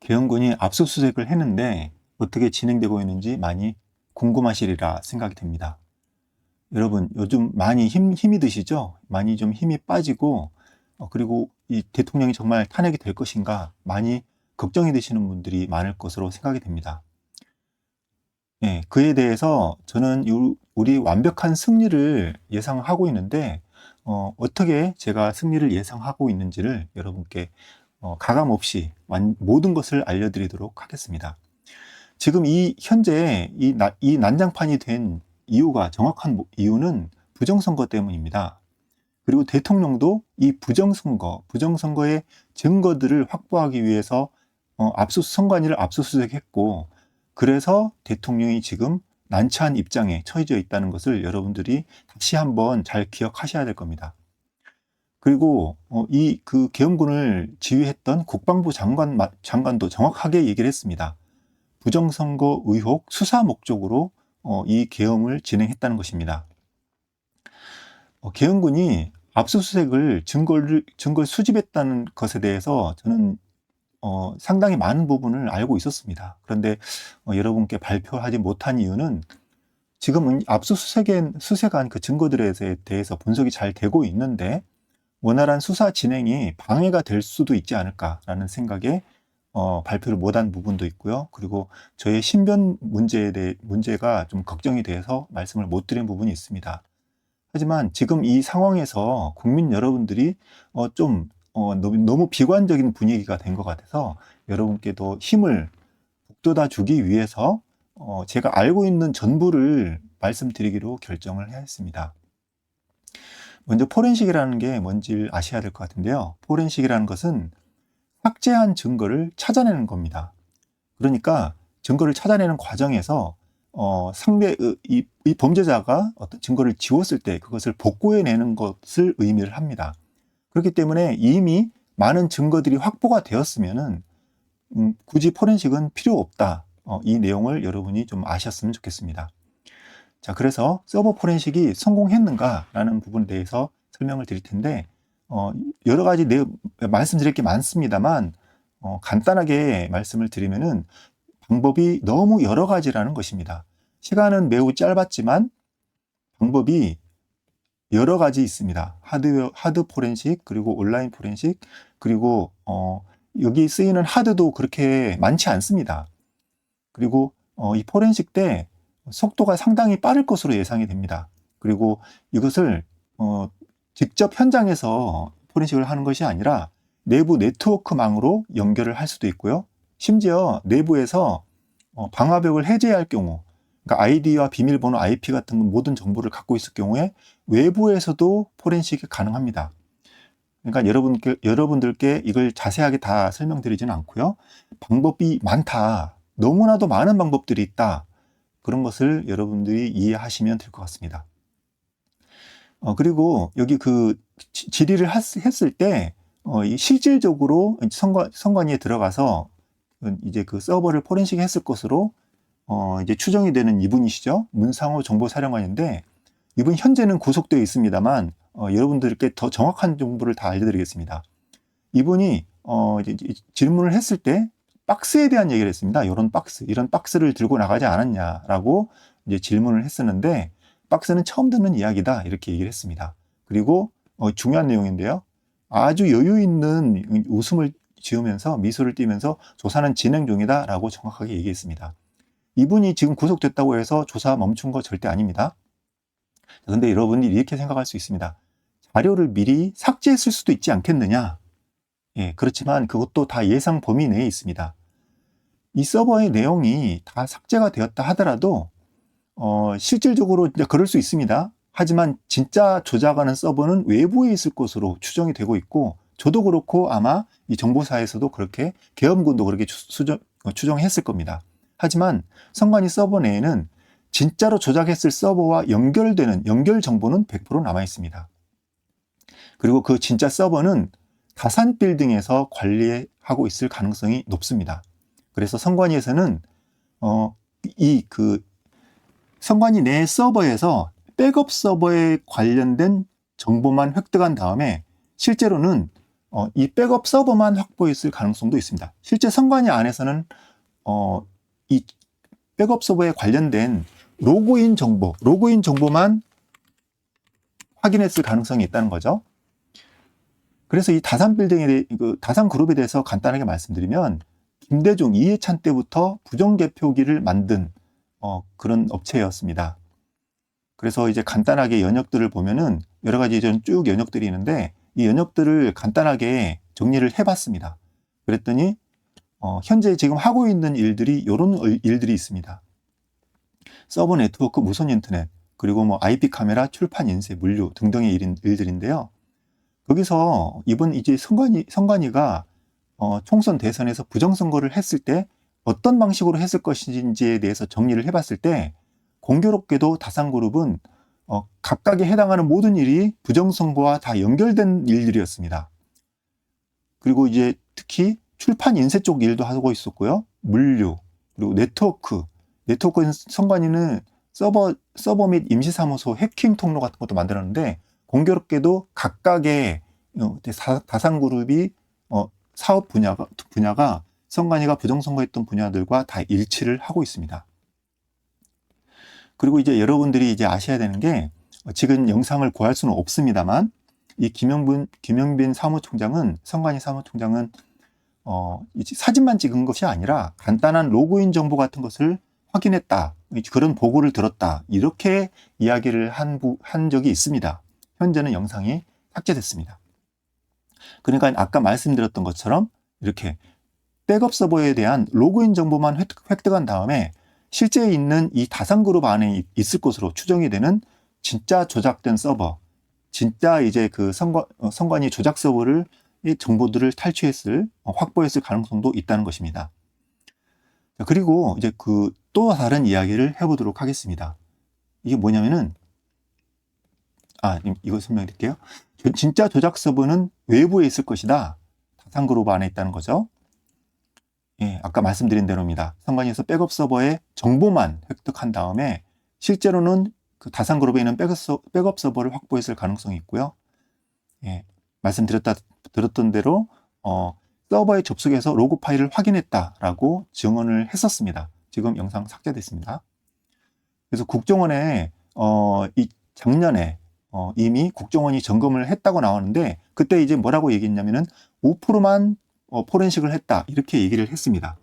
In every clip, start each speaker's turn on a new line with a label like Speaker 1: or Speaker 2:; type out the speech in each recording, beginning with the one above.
Speaker 1: 계엄군이 압수수색을 했는데 어떻게 진행되고 있는지 많이 궁금하시리라 생각이 됩니다. 여러분, 요즘 많이 힘이 드시죠? 많이 좀 힘이 빠지고, 그리고 이 대통령이 정말 탄핵이 될 것인가 많이 걱정이 되시는 분들이 많을 것으로 생각이 됩니다. 예, 그에 대해서 저는 우리 완벽한 승리를 예상하고 있는데, 어떻게 제가 승리를 예상하고 있는지를 여러분께 가감 없이 모든 것을 알려드리도록 하겠습니다. 지금 현재 이 난장판이 된 이유가, 정확한 이유는 부정선거 때문입니다. 그리고 대통령도 이 부정선거의 증거들을 확보하기 위해서 선관위를 압수수색했고, 그래서 대통령이 지금 난처한 입장에 처해져 있다는 것을 여러분들이 다시 한번 잘 기억하셔야 될 겁니다. 그리고 그 계엄군을 지휘했던 국방부 장관도 정확하게 얘기를 했습니다. 부정선거 의혹 수사 목적으로 이 계엄을 진행했다는 것입니다. 계엄군이 압수수색을 증거를 수집했다는 것에 대해서 저는 상당히 많은 부분을 알고 있었습니다. 그런데 여러분께 발표하지 못한 이유는 지금 수색한 그 증거들에 대해서 분석이 잘 되고 있는데 원활한 수사 진행이 방해가 될 수도 있지 않을까라는 생각에 발표를 못한 부분도 있고요. 그리고 저의 신변 문제가 좀 걱정이 돼서 말씀을 못 드린 부분이 있습니다. 하지만 지금 이 상황에서 국민 여러분들이 너무 비관적인 분위기가 된 것 같아서 여러분께도 힘을 북돋아 주기 위해서 제가 알고 있는 전부를 말씀드리기로 결정을 했습니다. 먼저 포렌식이라는 게 뭔지 아셔야 될 것 같은데요. 포렌식이라는 것은 삭제한 증거를 찾아내는 겁니다. 그러니까 증거를 찾아내는 과정에서 이 범죄자가 어떤 증거를 지웠을 때 그것을 복구해내는 것을 의미를 합니다. 그렇기 때문에 이미 많은 증거들이 확보가 되었으면은 굳이 포렌식은 필요 없다. 이 내용을 여러분이 좀 아셨으면 좋겠습니다. 자, 그래서 서버 포렌식이 성공했는가라는 부분에 대해서 설명을 드릴 텐데, 여러 가지 말씀드릴 게 많습니다만, 간단하게 말씀을 드리면은 방법이 너무 여러 가지라는 것입니다. 시간은 매우 짧았지만 방법이 여러 가지 있습니다. 하드 포렌식, 그리고 온라인 포렌식, 그리고 여기 쓰이는 하드도 그렇게 많지 않습니다. 그리고 이 포렌식 때 속도가 상당히 빠를 것으로 예상이 됩니다. 그리고 이것을 직접 현장에서 포렌식을 하는 것이 아니라 내부 네트워크망으로 연결을 할 수도 있고요. 심지어 내부에서 방화벽을 해제할 경우, 그러니까 아이디와 비밀번호, IP 같은 모든 정보를 갖고 있을 경우에 외부에서도 포렌식이 가능합니다. 그러니까 여러분들께 이걸 자세하게 다 설명드리지는 않고요. 방법이 많다. 너무나도 많은 방법들이 있다. 그런 것을 여러분들이 이해하시면 될 것 같습니다. 그리고 여기 그 질의를 했을 때 실질적으로 선관위에 들어가서 이제 그 서버를 포렌식 했을 것으로 이제 추정이 되는 이분이시죠. 문상호 정보사령관인데 이분 현재는 구속되어 있습니다만 여러분들께 더 정확한 정보를 다 알려드리겠습니다. 이분이 이제 질문을 했을 때 박스에 대한 얘기를 했습니다. 이런 박스를 들고 나가지 않았냐라고 이제 질문을 했었는데 박스는 처음 듣는 이야기다 이렇게 얘기를 했습니다. 그리고 중요한 내용인데요. 아주 여유 있는 웃음을 지으면서 미소를 띠면서 조사는 진행 중이다라고 정확하게 얘기했습니다. 이분이 지금 구속됐다고 해서 조사 멈춘 거 절대 아닙니다. 그런데 여러분이 이렇게 생각할 수 있습니다. 자료를 미리 삭제했을 수도 있지 않겠느냐? 예, 그렇지만 그것도 다 예상 범위 내에 있습니다. 이 서버의 내용이 다 삭제가 되었다 하더라도 실질적으로 그럴 수 있습니다. 하지만 진짜 조작하는 서버는 외부에 있을 것으로 추정이 되고 있고 저도 그렇고 아마 이 정보사에서도 그렇게 계엄군도 그렇게 추정했을 겁니다. 하지만 선관위 서버 내에는 진짜로 조작했을 서버와 연결 정보는 100% 남아 있습니다. 그리고 그 진짜 서버는 가산 빌딩에서 관리하고 있을 가능성이 높습니다. 그래서 선관위에서는 선관위 내 서버에서 백업 서버에 관련된 정보만 획득한 다음에 실제로는 이 백업 서버만 확보했을 가능성도 있습니다. 실제 선관위 안에서는 이 백업 서버에 관련된 로그인 정보만 확인했을 가능성이 있다는 거죠. 그래서 이 다산그룹에 대해서 간단하게 말씀드리면 김대중, 이해찬 때부터 부정개표기를 만든 그런 업체였습니다. 그래서 이제 간단하게 연역들을 보면은 여러 가지 쭉 연역들이 있는데 이 연역들을 간단하게 정리를 해봤습니다. 그랬더니 현재 지금 하고 있는 일들이 이런 일들이 있습니다. 서버 네트워크, 무선 인터넷, 그리고 뭐 IP 카메라, 출판 인쇄, 물류 등등의 일들인데요. 거기서 이번 이제 선관위가 총선 대선에서 부정선거를 했을 때 어떤 방식으로 했을 것인지에 대해서 정리를 해봤을 때 공교롭게도 다산그룹은 각각에 해당하는 모든 일이 부정선거와 다 연결된 일들이었습니다. 그리고 이제 특히 출판 인쇄 쪽 일도 하고 있었고요. 물류, 그리고 네트워크 선관위는 서버 및 임시사무소 해킹 통로 같은 것도 만들었는데 공교롭게도 각각의 다산그룹이 사업 분야가 선관위가 부정선거했던 분야들과 다 일치를 하고 있습니다. 그리고 이제 여러분들이 이제 아셔야 되는 게 지금 영상을 구할 수는 없습니다만 이 김영빈 사무총장은 선관위 사무총장은 사진만 찍은 것이 아니라 간단한 로그인 정보 같은 것을 확인했다. 그런 보고를 들었다. 이렇게 이야기를 한 적이 있습니다. 현재는 영상이 삭제됐습니다. 그러니까 아까 말씀드렸던 것처럼 이렇게 백업 서버에 대한 로그인 정보만 획득한 다음에 실제 있는 이 다산그룹 안에 있을 것으로 추정이 되는 진짜 조작된 서버, 진짜 이제 그 선관위 조작 서버를 이 정보들을 확보했을 가능성도 있다는 것입니다. 그리고 이제 또 다른 이야기를 해보도록 하겠습니다. 이게 뭐냐면은 이거 설명드릴게요. 진짜 조작 서버는 외부에 있을 것이다. 다산그룹 안에 있다는 거죠. 예, 아까 말씀드린 대로입니다. 선관위에서 백업 서버의 정보만 획득한 다음에 실제로는 그 다산그룹에 있는 백업 서버를 확보했을 가능성이 있고요. 예, 들었던 대로 서버에 접속해서 로그 파일을 확인했다라고 증언을 했었습니다. 지금 영상 삭제됐습니다. 그래서 국정원에 작년에 이미 국정원이 점검을 했다고 나오는데 그때 이제 뭐라고 얘기했냐면은 5%만 포렌식을 했다 이렇게 얘기를 했습니다.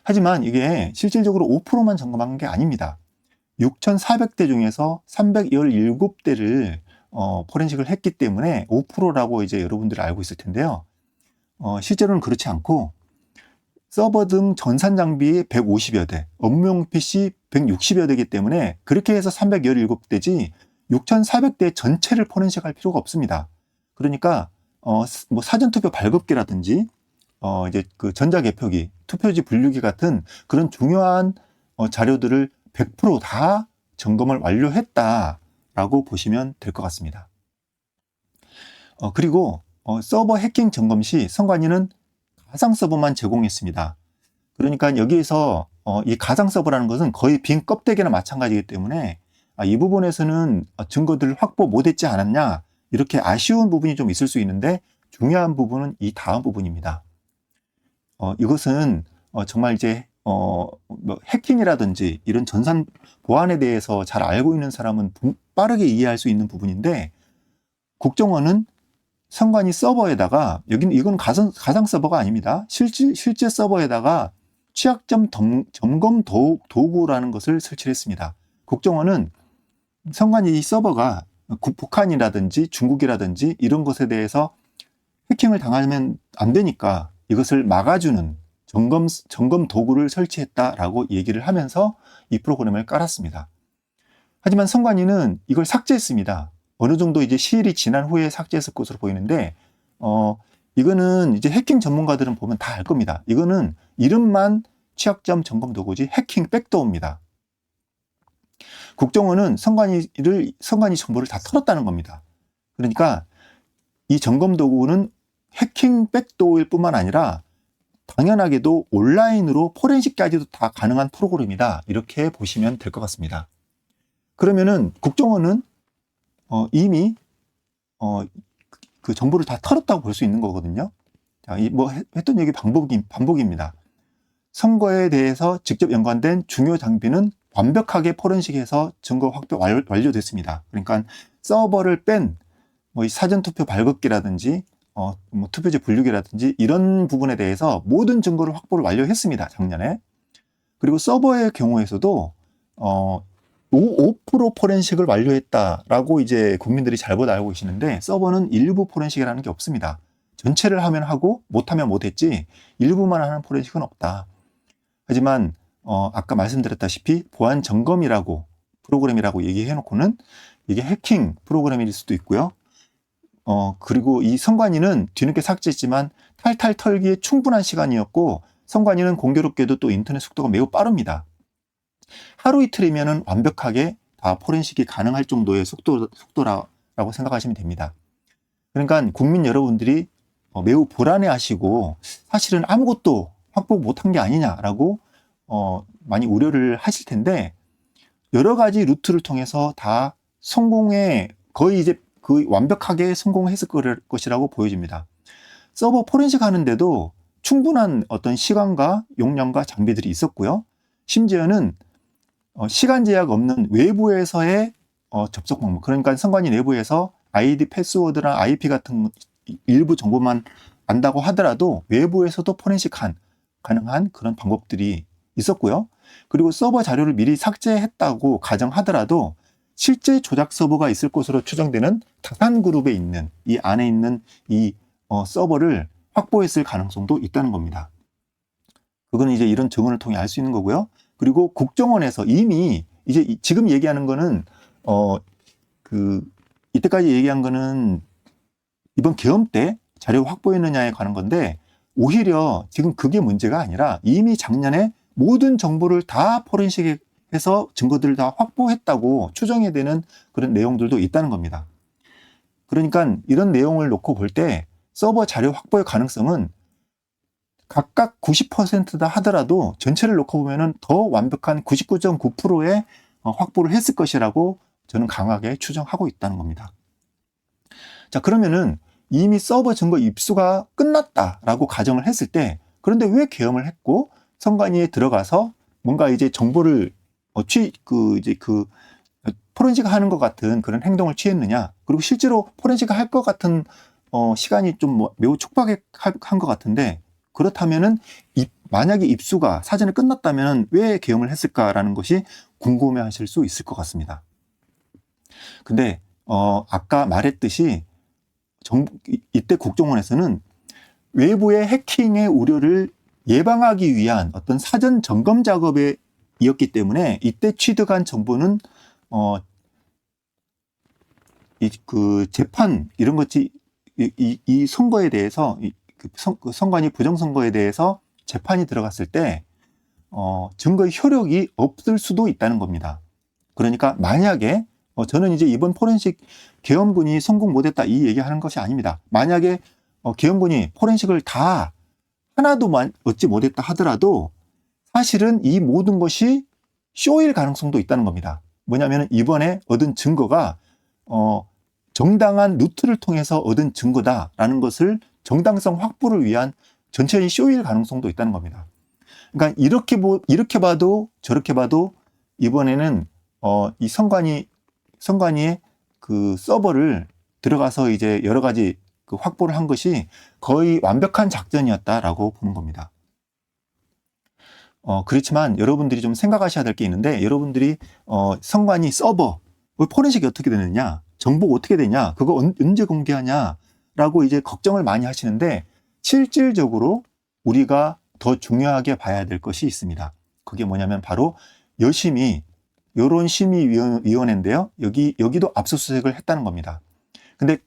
Speaker 1: 하지만 이게 실질적으로 5%만 점검한 게 아닙니다. 6,400대 중에서 317대를 포렌식을 했기 때문에 5%라고 이제 여러분들이 알고 있을 텐데요. 실제로는 그렇지 않고 서버 등 전산 장비 150여 대, 업무용 PC 160여 대이기 때문에 그렇게 해서 317대지 6,400대 전체를 포렌식할 필요가 없습니다. 그러니까 뭐 사전투표 발급기라든지 이제 그 전자개표기, 투표지 분류기 같은 그런 중요한 자료들을 100% 다 점검을 완료했다라고 보시면 될 것 같습니다. 그리고 서버 해킹 점검 시 선관위는 가상 서버만 제공했습니다. 그러니까 여기에서 이 가상 서버라는 것은 거의 빈 껍데기나 마찬가지이기 때문에 이 부분에서는 증거들을 확보 못했지 않았냐 이렇게 아쉬운 부분이 좀 있을 수 있는데 중요한 부분은 이 다음 부분입니다. 이것은 정말 이제 뭐 해킹이라든지 이런 전산 보안에 대해서 잘 알고 있는 사람은 빠르게 이해할 수 있는 부분인데 국정원은 선관위 서버에다가 이건 가상 서버가 아닙니다. 실제 서버에다가 취약점 점검 도구라는 것을 설치했습니다. 국정원은 선관위 서버가 북한이라든지 중국이라든지 이런 것에 대해서 해킹을 당하면 안 되니까 이것을 막아주는 점검 도구를 설치했다라고 얘기를 하면서 이 프로그램을 깔았습니다. 하지만 선관위는 이걸 삭제했습니다. 어느 정도 이제 시일이 지난 후에 삭제했을 것으로 보이는데, 이거는 이제 해킹 전문가들은 보면 다 알 겁니다. 이거는 이름만 취약점 점검 도구지 해킹 백도어입니다. 국정원은 선관위 정보를 다 털었다는 겁니다. 그러니까 이 점검 도구는 해킹 백도어일 뿐만 아니라 당연하게도 온라인으로 포렌식까지도 다 가능한 프로그램이다. 이렇게 보시면 될 것 같습니다. 그러면은 국정원은 이미 그 정보를 다 털었다고 볼 수 있는 거거든요. 자, 했던 얘기 반복입니다. 선거에 대해서 직접 연관된 중요 장비는 완벽하게 포렌식해서 증거 확보 완료됐습니다. 그러니까 서버를 뺀 이 사전투표 발급기라든지 투표지 분류기라든지 이런 부분에 대해서 모든 증거를 확보를 완료했습니다. 작년에. 그리고 서버의 경우에서도 5% 포렌식을 완료했다라고 이제 국민들이 잘못 알고 계시는데, 서버는 일부 포렌식이라는 게 없습니다. 전체를 하면 하고 못하면 못했지 일부만 하는 포렌식은 없다. 하지만 아까 말씀드렸다시피 보안 점검이라고 프로그램이라고 얘기해놓고는 이게 해킹 프로그램일 수도 있고요. 그리고 이 선관위는 뒤늦게 삭제했지만 탈탈 털기에 충분한 시간이었고, 선관위는 공교롭게도 또 인터넷 속도가 매우 빠릅니다. 하루 이틀이면은 완벽하게 다 포렌식이 가능할 정도의 속도라고 생각하시면 됩니다. 그러니까 국민 여러분들이 매우 불안해하시고 사실은 아무것도 확보 못한 게 아니냐라고 많이 우려를 하실 텐데, 여러 가지 루트를 통해서 다 거의 이제 완벽하게 성공했을 것이라고 보여집니다. 서버 포렌식 하는데도 충분한 어떤 시간과 용량과 장비들이 있었고요. 심지어는 시간 제약 없는 외부에서의 접속 방법, 그러니까 선관위 내부에서 아이디, 패스워드나 IP 같은 일부 정보만 안다고 하더라도 외부에서도 포렌식 가능한 그런 방법들이 있었고요. 그리고 서버 자료를 미리 삭제했다고 가정하더라도 실제 조작 서버가 있을 것으로 추정되는 다산 그룹에 있는 이 안에 있는 이 서버를 확보했을 가능성도 있다는 겁니다. 그거는 이제 이런 증언을 통해 알 수 있는 거고요. 그리고 국정원에서 이미 이제 지금 얘기하는 거는 이때까지 얘기한 거는 이번 계엄 때 자료 확보했느냐에 관한 건데, 오히려 지금 그게 문제가 아니라 이미 작년에 모든 정보를 다 포렌식해서 증거들을 다 확보했다고 추정이 되는 그런 내용들도 있다는 겁니다. 그러니까 이런 내용을 놓고 볼 때 서버 자료 확보의 가능성은 각각 90%다 하더라도 전체를 놓고 보면은 더 완벽한 99.9%의 확보를 했을 것이라고 저는 강하게 추정하고 있다는 겁니다. 자, 그러면은 이미 서버 증거 입수가 끝났다라고 가정을 했을 때, 그런데 왜 계엄을 했고 선관위에 들어가서 뭔가 이제 정보를 포렌식 하는 것 같은 그런 행동을 취했느냐, 그리고 실제로 포렌식 할 것 같은 시간이 좀 매우 촉박한 것 같은데, 그렇다면은 만약에 입수가 사전에 끝났다면 왜 계엄을 했을까라는 것이 궁금해 하실 수 있을 것 같습니다. 근데 아까 말했듯이 이때 국정원에서는 외부의 해킹의 우려를 예방하기 위한 어떤 사전 점검 작업이었기 때문에 이때 취득한 정보는 재판 이런 것이 이 선거에 대해서 선관위 부정선거에 대해서 재판이 들어갔을 때 증거의 효력이 없을 수도 있다는 겁니다. 그러니까 만약에 저는 이제 이번 포렌식 계엄군이 성공 못했다 이 얘기하는 것이 아닙니다. 만약에 계엄군이 포렌식을 다 하나도 얻지 못했다 하더라도 사실은 이 모든 것이 쇼일 가능성도 있다는 겁니다. 뭐냐면 이번에 얻은 증거가 정당한 루트를 통해서 얻은 증거다라는 것을 정당성 확보를 위한 전체의 쇼일 가능성도 있다는 겁니다. 그러니까 이렇게 봐도 저렇게 봐도 이번에는 이 선관위의 그 서버를 들어가서 이제 여러 가지 그 확보를 한 것이 거의 완벽한 작전이었다라고 보는 겁니다. 그렇지만 여러분들이 좀 생각하셔야 될 게 있는데, 여러분들이 선관위 서버 포렌식이 어떻게 되느냐, 정보가 어떻게 되냐, 그거 언제 공개하냐라고 이제 걱정을 많이 하시는데, 실질적으로 우리가 더 중요하게 봐야 될 것이 있습니다. 그게 뭐냐면 바로 여론심의위원회인데요. 여기도 압수수색을 했다는 겁니다. 근데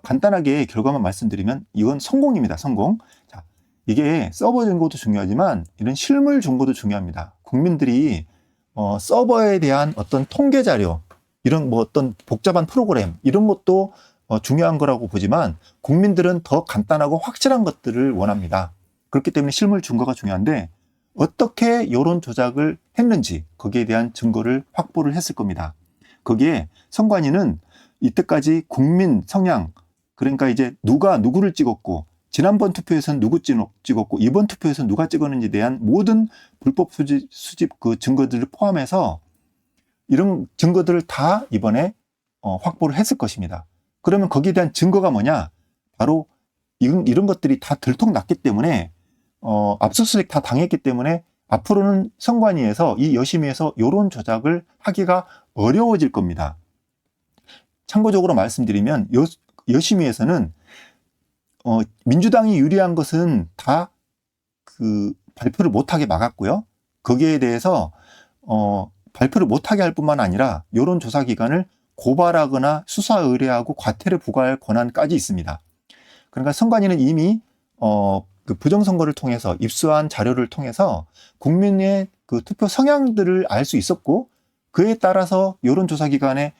Speaker 1: 간단하게 결과만 말씀드리면 이건 성공입니다. 성공. 자, 이게 서버 증거도 중요하지만 이런 실물 증거도 중요합니다. 국민들이 서버에 대한 어떤 통계 자료, 이런 어떤 복잡한 프로그램, 이런 것도 중요한 거라고 보지만 국민들은 더 간단하고 확실한 것들을 원합니다. 그렇기 때문에 실물 증거가 중요한데, 어떻게 여론 조작을 했는지 거기에 대한 증거를 확보를 했을 겁니다. 거기에 선관위는 이때까지 국민 성향, 그러니까 이제 누가 누구를 찍었고, 지난번 투표에서는 누구 찍었고, 이번 투표에서는 누가 찍었는지에 대한 모든 불법 수집 그 증거들을 포함해서 이런 증거들을 다 이번에 확보를 했을 것입니다. 그러면 거기에 대한 증거가 뭐냐? 바로 이런 것들이 다 들통났기 때문에 압수수색 다 당했기 때문에 앞으로는 선관위에서 이 여심위에서 여론 조작을 하기가 어려워질 겁니다. 참고적으로 말씀드리면 여심위에서는 민주당이 유리한 것은 다 그 발표를 못하게 막았고요. 거기에 대해서 발표를 못하게 할 뿐만 아니라 여론조사기관을 고발하거나 수사 의뢰하고 과태료 부과할 권한까지 있습니다. 그러니까 선관위는 이미 그 부정선거를 통해서 입수한 자료를 통해서 국민의 그 투표 성향들을 알 수 있었고, 그에 따라서 여론조사기관에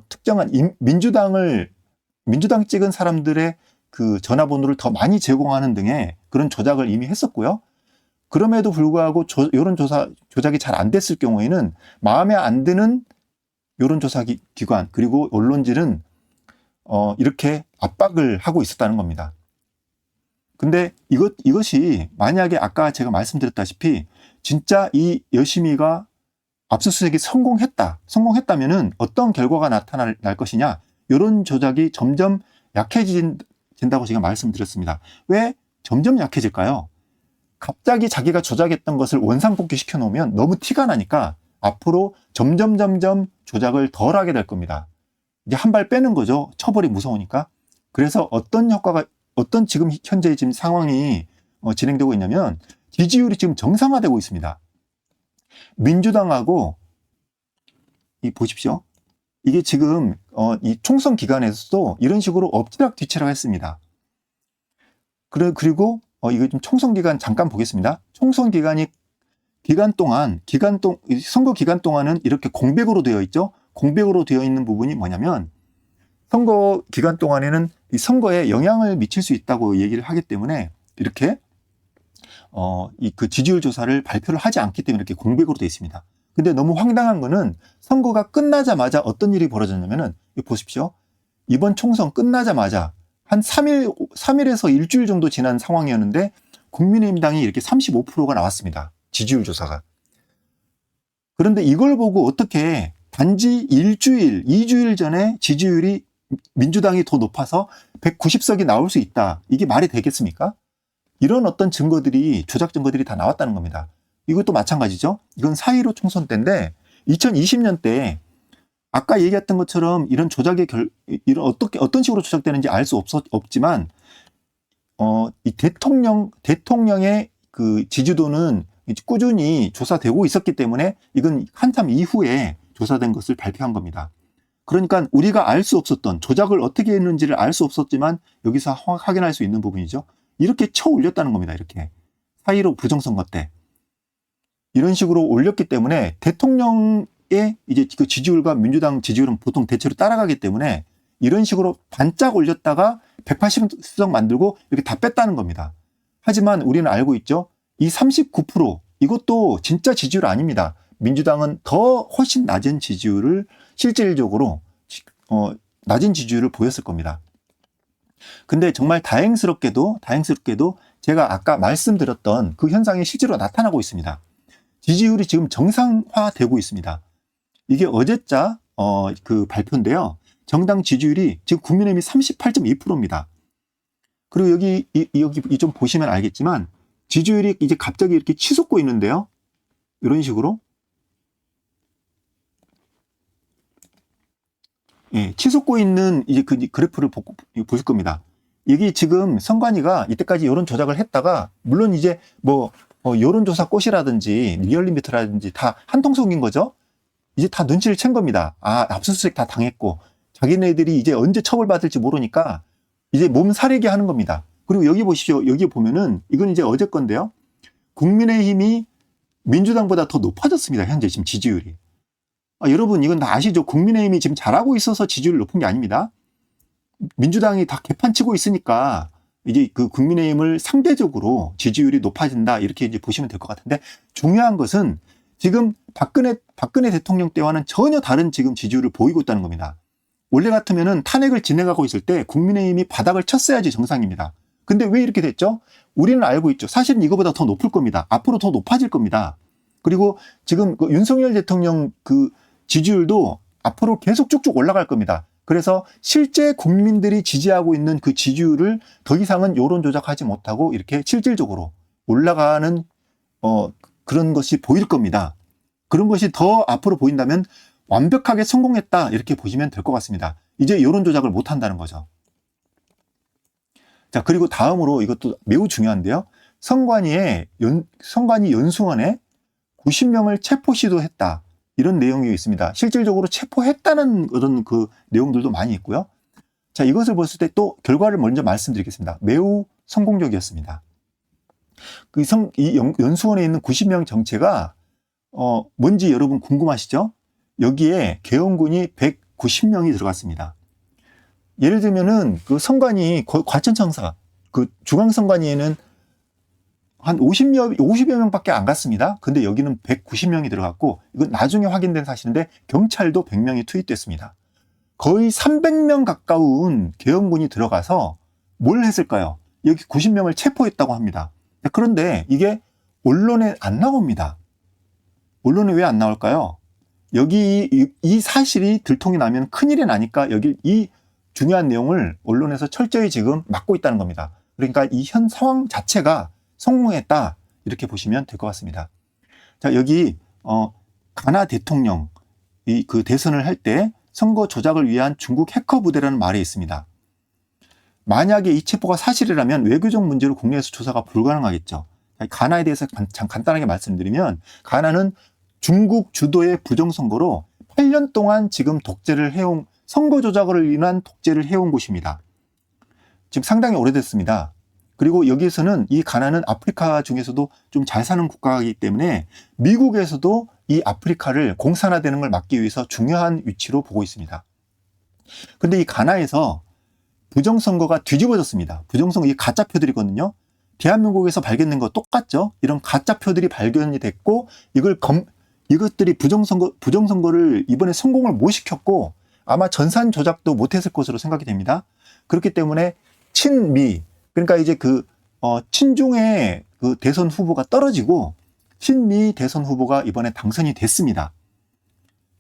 Speaker 1: 특정한 민주당 찍은 사람들의 그 전화번호를 더 많이 제공하는 등의 그런 조작을 이미 했었고요. 그럼에도 불구하고 조작이 잘 안 됐을 경우에는 마음에 안 드는 여론조사 기관 그리고 언론진은 이렇게 압박을 하고 있었다는 겁니다. 근데 이것이 만약에 아까 제가 말씀드렸다시피 진짜 이 여심위가 압수수색이 성공했다면은 어떤 결과가 나타날 것이냐? 여론 조작이 점점 약해진다고 제가 말씀드렸습니다. 왜 점점 약해질까요? 갑자기 자기가 조작했던 것을 원상복귀 시켜놓으면 너무 티가 나니까 앞으로 점점 조작을 덜 하게 될 겁니다. 이제 한 발 빼는 거죠. 처벌이 무서우니까. 그래서 어떤 지금 현재 지금 상황이 진행되고 있냐면 지지율이 지금 정상화되고 있습니다. 민주당하고 보십시오. 이게 지금 이 총선 기간에서도 이런 식으로 엎치락뒤치락 했습니다. 그리고 이거 좀 총선 기간 잠깐 보겠습니다. 총선 선거 기간 동안은 이렇게 공백으로 되어 있죠. 공백으로 되어 있는 부분이 뭐냐면 선거 기간 동안에는 이 선거에 영향을 미칠 수 있다고 얘기를 하기 때문에 이렇게 그 지지율 조사를 발표를 하지 않기 때문에 이렇게 공백으로 되어 있습니다. 근데 너무 황당한 거는 선거가 끝나자마자 어떤 일이 벌어졌냐면은 보십시오. 이번 총선 끝나자마자 한 3일에서 일주일 정도 지난 상황이었는데 국민의힘당이 이렇게 35%가 나왔습니다. 지지율 조사가. 그런데 이걸 보고 어떻게 단지 2주일 전에 지지율이 민주당이 더 높아서 190석이 나올 수 있다. 이게 말이 되겠습니까? 이런 어떤 조작 증거들이 다 나왔다는 겁니다. 이것도 마찬가지죠. 이건 4.15 총선 때인데 2020년 때 아까 얘기했던 것처럼 이런 조작의 어떤 식으로 조작되는지 알 수 없지만 이 대통령의 그 지지도는 꾸준히 조사되고 있었기 때문에 이건 한참 이후에 조사된 것을 발표한 겁니다. 그러니까 우리가 알 수 없었던 조작을 어떻게 했는지를 알 수 없었지만 여기서 확인할 수 있는 부분이죠. 이렇게 쳐 올렸다는 겁니다. 이렇게 4.15 부정선거 때 이런 식으로 올렸기 때문에 대통령의 이제 그 지지율과 민주당 지지율은 보통 대체로 따라가기 때문에 이런 식으로 반짝 올렸다가 180석 만들고 이렇게 다 뺐다는 겁니다. 하지만 우리는 알고 있죠. 이 39% 이것도 진짜 지지율 아닙니다. 민주당은 훨씬 낮은 지지율을 실질적으로 낮은 지지율을 보였을 겁니다. 근데 정말 다행스럽게도 제가 아까 말씀드렸던 그 현상이 실제로 나타나고 있습니다. 지지율이 지금 정상화되고 있습니다. 이게 어제자 그 발표인데요. 정당 지지율이 지금 국민의힘이 38.2%입니다. 그리고 여기 좀 보시면 알겠지만 지지율이 이제 갑자기 이렇게 치솟고 있는데요. 이런 식으로. 예, 치솟고 있는 이제 그 그래프를 보실 겁니다. 이게 지금 선관위가 이때까지 여론 조작을 했다가 물론 이제 여론조사 꽃이라든지 리얼리미터라든지 다 한통속인 거죠. 이제 다 눈치를 챈 겁니다. 압수수색 다 당했고 자기네들이 이제 언제 처벌받을지 모르니까 이제 몸살리게 하는 겁니다. 그리고 여기 보십시오. 여기 보면은 이건 이제 어제 건데요. 국민의힘이 민주당보다 더 높아졌습니다. 현재 지금 지지율이. 여러분 이건 다 아시죠? 국민의힘이 지금 잘하고 있어서 지지율이 높은 게 아닙니다. 민주당이 다 개판치고 있으니까 이제 그 국민의힘을 상대적으로 지지율이 높아진다 이렇게 이제 보시면 될 것 같은데 중요한 것은 지금 박근혜 대통령 때와는 전혀 다른 지금 지지율을 보이고 있다는 겁니다. 원래 같으면은 탄핵을 진행하고 있을 때 국민의힘이 바닥을 쳤어야지 정상입니다. 근데 왜 이렇게 됐죠? 우리는 알고 있죠. 사실은 이거보다 더 높을 겁니다. 앞으로 더 높아질 겁니다. 그리고 지금 그 윤석열 대통령 그 지지율도 앞으로 계속 쭉쭉 올라갈 겁니다. 그래서 실제 국민들이 지지하고 있는 그 지지율을 더 이상은 여론 조작하지 못하고 이렇게 실질적으로 올라가는 그런 것이 보일 겁니다. 그런 것이 더 앞으로 보인다면 완벽하게 성공했다 이렇게 보시면 될 것 같습니다. 이제 여론 조작을 못 한다는 거죠. 자, 그리고 다음으로 이것도 매우 중요한데요. 선관위 연수원에 90명을 체포 시도했다. 이런 내용이 있습니다. 실질적으로 체포했다는 그런 그 내용들도 많이 있고요. 자, 이것을 봤을 때 또 결과를 먼저 말씀드리겠습니다. 매우 성공적이었습니다. 이 연수원에 있는 90명 정체가 뭔지 여러분 궁금하시죠? 여기에 계엄군이 190명이 들어갔습니다. 예를 들면은 그 선관위 과천청사 그 중앙선관위에는 한 50여 명밖에 안 갔습니다. 근데 여기는 190명이 들어갔고 이건 나중에 확인된 사실인데 경찰도 100명이 투입됐습니다. 거의 300명 가까운 계엄군이 들어가서 뭘 했을까요? 여기 90명을 체포했다고 합니다. 그런데 이게 언론에 안 나옵니다. 언론에 왜 안 나올까요? 여기 이 사실이 들통이 나면 큰일이 나니까 여기 이 중요한 내용을 언론에서 철저히 지금 막고 있다는 겁니다. 그러니까 이 현 상황 자체가 성공했다 이렇게 보시면 될 것 같습니다. 자, 여기 가나 대통령 그 대선을 할 때 선거 조작을 위한 중국 해커 부대라는 말이 있습니다. 만약에 이 체포가 사실이라면 외교적 문제로 국내에서 조사가 불가능하겠죠. 가나에 대해서 간단하게 말씀드리면 가나는 중국 주도의 부정선거로 8년 동안 지금 독재를 해온 선거 조작을 인한 독재를 해온 곳입니다. 지금 상당히 오래됐습니다. 그리고 여기에서는 이 가나는 아프리카 중에서도 좀 잘 사는 국가이기 때문에 미국에서도 이 아프리카를 공산화되는 걸 막기 위해서 중요한 위치로 보고 있습니다. 근데 이 가나에서 부정선거가 뒤집어졌습니다. 부정선거, 이 가짜표들이거든요. 대한민국에서 발견된 거 똑같죠? 이런 가짜표들이 발견이 됐고 이것들이 부정선거를 이번에 성공을 못 시켰고 아마 전산 조작도 못했을 것으로 생각이 됩니다. 그렇기 때문에 친미, 그러니까 이제 친중의 그 대선 후보가 떨어지고 친미 대선 후보가 이번에 당선이 됐습니다.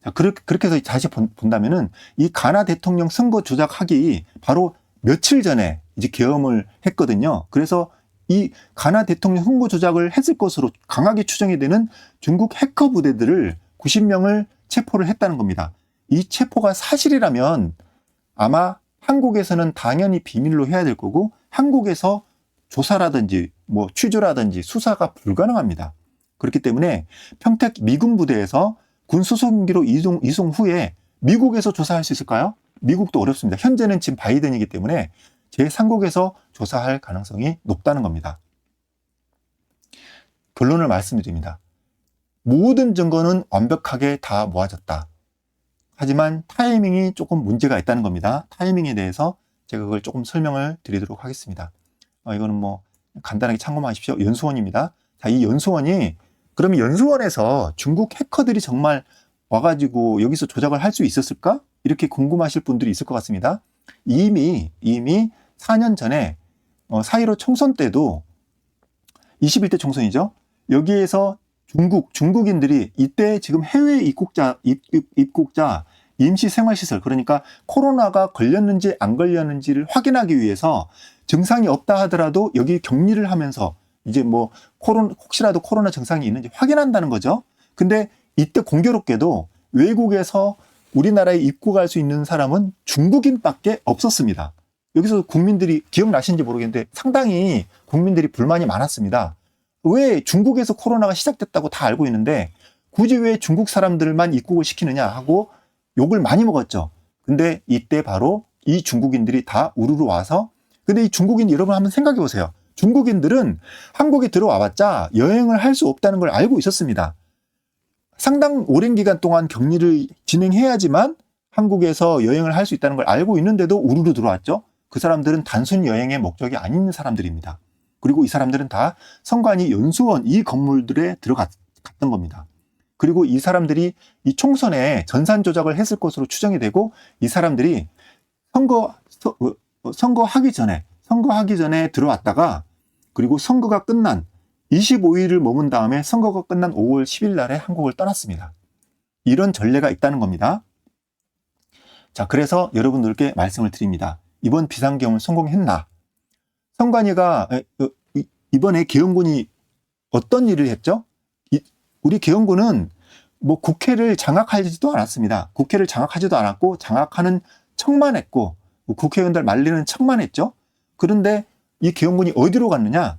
Speaker 1: 자, 그렇게 해서 다시 본다면은 이 가나 대통령 선거 조작하기 바로 며칠 전에 이제 계엄을 했거든요. 그래서 이 가나 대통령 선거 조작을 했을 것으로 강하게 추정이 되는 중국 해커 부대들을 90명을 체포를 했다는 겁니다. 이 체포가 사실이라면 아마 한국에서는 당연히 비밀로 해야 될 거고 한국에서 조사라든지 뭐 취조라든지 수사가 불가능합니다. 그렇기 때문에 평택 미군 부대에서 군 수송기로 이송 후에 미국에서 조사할 수 있을까요? 미국도 어렵습니다. 현재는 지금 바이든이기 때문에 제3국에서 조사할 가능성이 높다는 겁니다. 결론을 말씀드립니다. 모든 증거는 완벽하게 다 모아졌다. 하지만 타이밍이 조금 문제가 있다는 겁니다. 타이밍에 대해서 제가 그걸 조금 설명을 드리도록 하겠습니다. 이거는 뭐 간단하게 참고하십시오. 연수원입니다. 자, 이 연수원이 그러면 연수원에서 중국 해커들이 정말 와가지고 여기서 조작을 할 수 있었을까? 이렇게 궁금하실 분들이 있을 것 같습니다. 이미 4년 전에 4.15 총선 때도 21대 총선이죠. 여기에서 중국인들이 이때 지금 해외 입국자 임시 생활시설, 그러니까 코로나가 걸렸는지 안 걸렸는지를 확인하기 위해서 증상이 없다 하더라도 여기 격리를 하면서 이제 뭐 혹시라도 코로나 증상이 있는지 확인한다는 거죠. 근데 이때 공교롭게도 외국에서 우리나라에 입국할 수 있는 사람은 중국인밖에 없었습니다. 여기서 국민들이 기억나시는지 모르겠는데 상당히 국민들이 불만이 많았습니다. 왜 중국에서 코로나가 시작됐다고 다 알고 있는데 굳이 왜 중국 사람들만 입국을 시키느냐 하고 욕을 많이 먹었죠. 근데 이때 바로 이 중국인들이 다 우르르 와서, 근데 이 중국인 여러분 한번 생각해 보세요. 중국인들은 한국에 들어와봤자 여행을 할 수 없다는 걸 알고 있었습니다. 상당 오랜 기간 동안 격리를 진행해야지만 한국에서 여행을 할 수 있다는 걸 알고 있는데도 우르르 들어왔죠. 그 사람들은 단순 여행의 목적이 아닌 사람들입니다. 그리고 이 사람들은 다 선관위 연수원 이 건물들에 들어갔던 겁니다. 그리고 이 사람들이 이 총선에 전산 조작을 했을 것으로 추정이 되고, 이 사람들이 선거하기 전에 들어왔다가, 그리고 선거가 끝난 25일을 머문 다음에 선거가 끝난 5월 10일 날에 한국을 떠났습니다. 이런 전례가 있다는 겁니다. 자, 그래서 여러분들께 말씀을 드립니다. 이번 비상계엄을 성공했나? 선관위가 이번에 계엄군이 어떤 일을 했죠? 우리 계엄군은 뭐 국회를 장악하지도 않았습니다. 국회를 장악하지도 않았고, 장악하는 척만 했고, 국회의원들 말리는 척만 했죠. 그런데 이 계엄군이 어디로 갔느냐?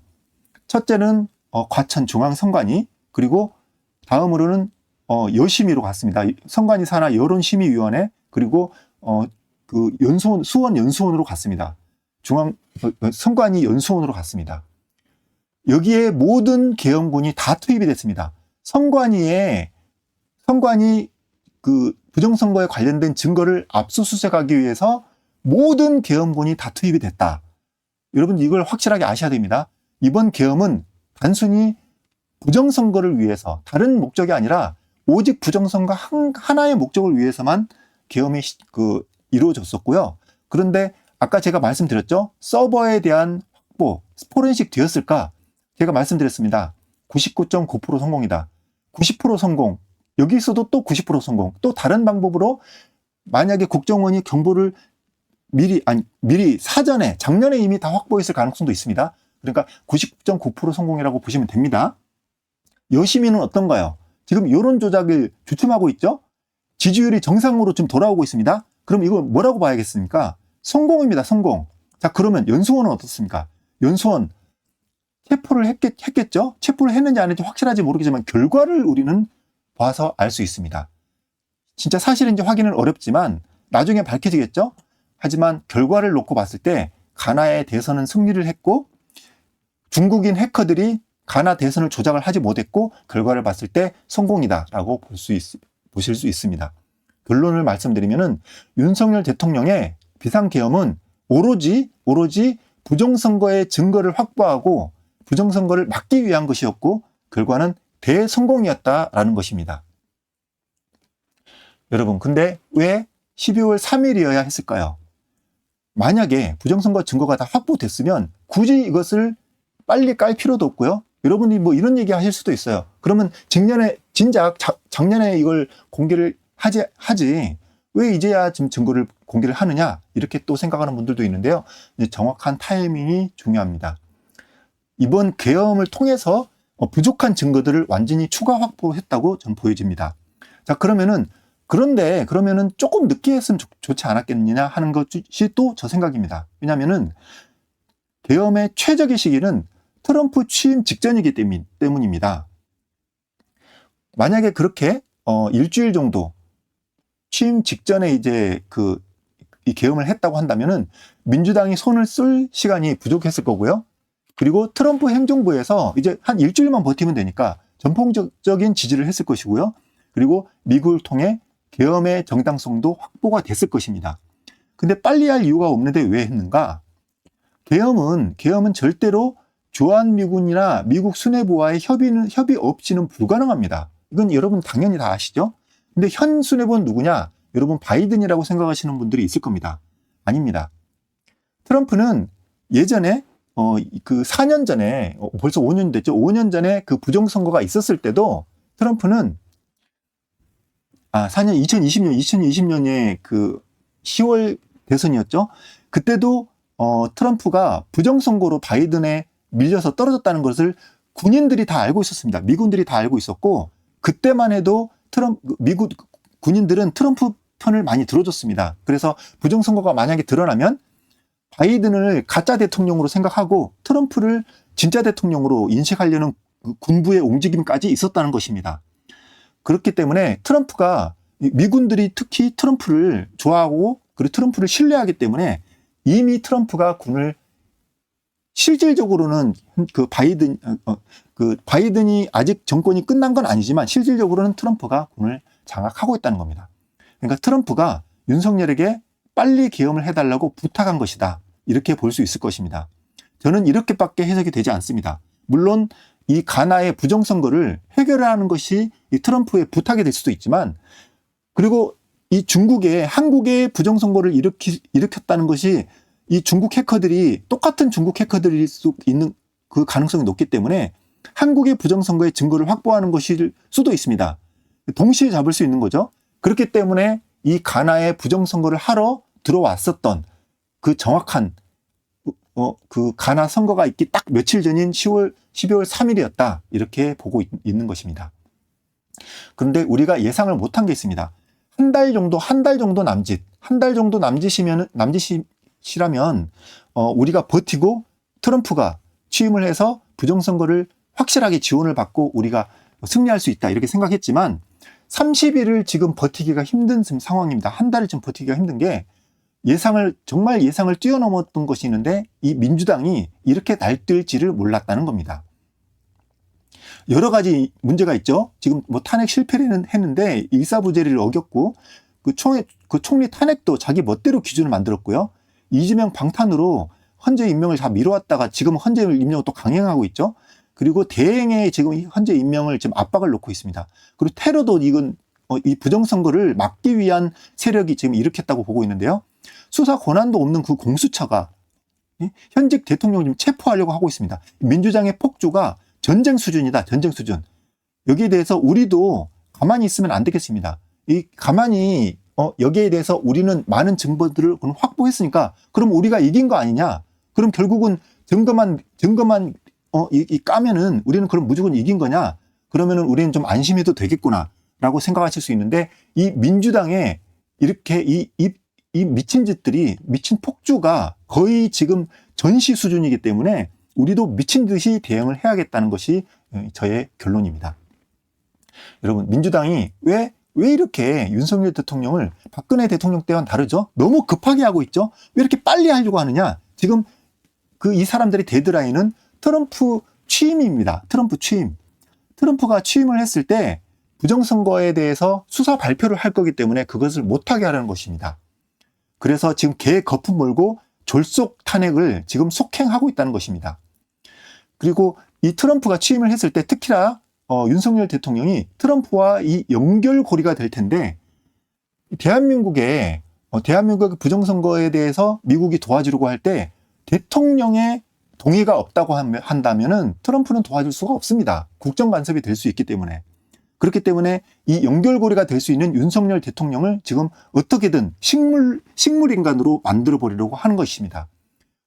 Speaker 1: 첫째는 과천 중앙선관위, 그리고 다음으로는 여심위로 갔습니다. 선관위 산하 여론심의위원회, 그리고 그 수원 연수원으로 갔습니다. 선관위 연수원으로 갔습니다. 여기에 모든 계엄군이 다 투입이 됐습니다. 선관위 그 부정선거에 관련된 증거를 압수수색하기 위해서 모든 계엄군이 다 투입이 됐다. 여러분, 이걸 확실하게 아셔야 됩니다. 이번 계엄은 단순히 부정선거를 위해서, 다른 목적이 아니라 오직 부정선거 하나의 목적을 위해서만 계엄이 이루어졌었고요. 그런데 아까 제가 말씀드렸죠. 서버에 대한 확보, 포렌식 되었을까? 제가 말씀드렸습니다. 99.9% 성공이다. 90% 성공. 여기서도 또 90% 성공. 또 다른 방법으로 만약에 국정원이 정보를 미리 사전에, 작년에 이미 다 확보했을 가능성도 있습니다. 그러니까 99.9% 성공이라고 보시면 됩니다. 여심위는 어떤가요? 지금 여론 조작을 주춤하고 있죠? 지지율이 정상으로 좀 돌아오고 있습니다. 그럼 이거 뭐라고 봐야겠습니까? 성공입니다, 성공. 자, 그러면 연수원은 어떻습니까? 연수원 체포를 했겠죠? 체포를 했는지 안 했는지 확실하지 모르겠지만 결과를 우리는 봐서 알 수 있습니다. 진짜 사실인지 확인은 어렵지만 나중에 밝혀지겠죠? 하지만 결과를 놓고 봤을 때 가나의 대선은 승리를 했고, 중국인 해커들이 가나 대선을 조작을 하지 못했고, 결과를 봤을 때 성공이다라고 보실 수 있습니다. 결론을 말씀드리면은 윤석열 대통령의 비상계엄은 오로지 부정선거의 증거를 확보하고 부정선거를 막기 위한 것이었고, 결과는 대성공이었다라는 것입니다. 여러분, 근데 왜 12월 3일이어야 했을까요? 만약에 부정선거 증거가 다 확보됐으면 굳이 이것을 빨리 깔 필요도 없고요. 여러분이 뭐 이런 얘기 하실 수도 있어요. 그러면 작년에 이걸 공개를 하지 왜 이제야 지금 증거를 공개를 하느냐, 이렇게 또 생각하는 분들도 있는데요. 정확한 타이밍이 중요합니다. 이번 계엄을 통해서 부족한 증거들을 완전히 추가 확보했다고 저는 보여집니다. 자, 그러면은 조금 늦게 했으면 좋지 않았겠느냐 하는 것이 또 저 생각입니다. 왜냐면은 계엄의 최적의 시기는 트럼프 취임 직전이기 때문입니다. 만약에 그렇게 일주일 정도 취임 직전에 이제 이 계엄을 했다고 한다면은 민주당이 손을 쓸 시간이 부족했을 거고요. 그리고 트럼프 행정부에서 이제 한 일주일만 버티면 되니까 전폭적인 지지를 했을 것이고요. 그리고 미국을 통해 계엄의 정당성도 확보가 됐을 것입니다. 근데 빨리 할 이유가 없는데 왜 했는가? 계엄은 절대로 주한미군이나 미국 수뇌부와의 협의 없이는 불가능합니다. 이건 여러분 당연히 다 아시죠? 근데 현 수뇌부는 누구냐? 여러분 바이든이라고 생각하시는 분들이 있을 겁니다. 아닙니다. 트럼프는 예전에 4년 전에 벌써 5년 됐죠. 5년 전에 그 부정선거가 있었을 때도 트럼프는 2020년에 그 10월 대선이었죠. 그때도 트럼프가 부정선거로 바이든에 밀려서 떨어졌다는 것을 군인들이 다 알고 있었습니다. 미군들이 다 알고 있었고, 그때만 해도 미국 군인들은 트럼프 편을 많이 들어줬습니다. 그래서 부정선거가 만약에 드러나면 바이든을 가짜 대통령으로 생각하고 트럼프를 진짜 대통령으로 인식하려는 군부의 움직임까지 있었다는 것입니다. 그렇기 때문에 미군들이 특히 트럼프를 좋아하고 그리고 트럼프를 신뢰하기 때문에 이미 트럼프가 군을 실질적으로는 바이든이 아직 정권이 끝난 건 아니지만 실질적으로는 트럼프가 군을 장악하고 있다는 겁니다. 그러니까 트럼프가 윤석열에게 빨리 계엄을 해달라고 부탁한 것이다. 이렇게 볼 수 있을 것입니다. 저는 이렇게밖에 해석이 되지 않습니다. 물론 이 가나의 부정선거를 해결하는 것이 이 트럼프의 부탁이 될 수도 있지만, 그리고 이 한국의 부정선거를 일으켰다는 것이 이 중국 해커들이 똑같은 중국 해커들일 수 있는 그 가능성이 높기 때문에 한국의 부정선거의 증거를 확보하는 것일 수도 있습니다. 동시에 잡을 수 있는 거죠. 그렇기 때문에 이 가나의 부정선거를 하러 들어왔었던 그 정확한 그 가나 선거가 있기 딱 며칠 전인 12월 3일이었다. 이렇게 보고 있는 것입니다. 그런데 우리가 예상을 못한 게 있습니다. 한 달 정도 남짓이라면 우리가 버티고 트럼프가 취임을 해서 부정선거를 확실하게 지원을 받고 우리가 승리할 수 있다 이렇게 생각했지만 30일을 지금 버티기가 힘든 상황입니다. 한 달을 지금 버티기가 힘든 게 정말 예상을 뛰어넘었던 것이 있는데 이 민주당이 이렇게 날뛸지를 몰랐다는 겁니다. 여러 가지 문제가 있죠. 지금 뭐 탄핵 실패를 했는데 일사부재리를 어겼고 그 총리 탄핵도 자기 멋대로 기준을 만들었고요. 이재명 방탄으로 헌재 임명을 다 미뤄왔다가 지금 헌재 임명을 또 강행하고 있죠. 그리고 대행에 지금 헌재 임명을 지금 압박을 놓고 있습니다. 그리고 테러도 이건 이 부정선거를 막기 위한 세력이 지금 일으켰다고 보고 있는데요. 수사 권한도 없는 그 공수처가 현직 대통령을 지금 체포하려고 하고 있습니다. 민주당의 폭주가 전쟁 수준이다. 전쟁 수준. 여기에 대해서 우리도 가만히 있으면 안 되겠습니다. 여기에 대해서 우리는 많은 증거들을 확보했으니까 그럼 우리가 이긴 거 아니냐? 그럼 결국은 증거만 까면은 우리는 그럼 무조건 이긴 거냐? 그러면은 우리는 좀 안심해도 되겠구나라고 생각하실 수 있는데 이 민주당의 이렇게 이 미친 짓들이 미친 폭주가 거의 지금 전시 수준이기 때문에 우리도 미친 듯이 대응을 해야겠다는 것이 저의 결론입니다. 여러분 민주당이 왜 이렇게 윤석열 대통령을 박근혜 대통령 때와는 다르죠? 너무 급하게 하고 있죠? 왜 이렇게 빨리 하려고 하느냐? 지금 이 사람들의 데드라인은 트럼프 취임입니다. 트럼프 취임. 트럼프가 취임을 했을 때 부정선거에 대해서 수사 발표를 할 거기 때문에 그것을 못하게 하려는 것입니다. 그래서 지금 개 거품 물고 졸속 탄핵을 지금 속행하고 있다는 것입니다. 그리고 이 트럼프가 취임을 했을 때 특히나 윤석열 대통령이 트럼프와 이 연결고리가 될 텐데 대한민국의 부정선거에 대해서 미국이 도와주려고 할 때 대통령의 동의가 없다고 한다면은 트럼프는 도와줄 수가 없습니다. 국정 간섭이 될 수 있기 때문에. 그렇기 때문에 이 연결고리가 될 수 있는 윤석열 대통령을 지금 어떻게든 식물인간으로 만들어 버리려고 하는 것입니다.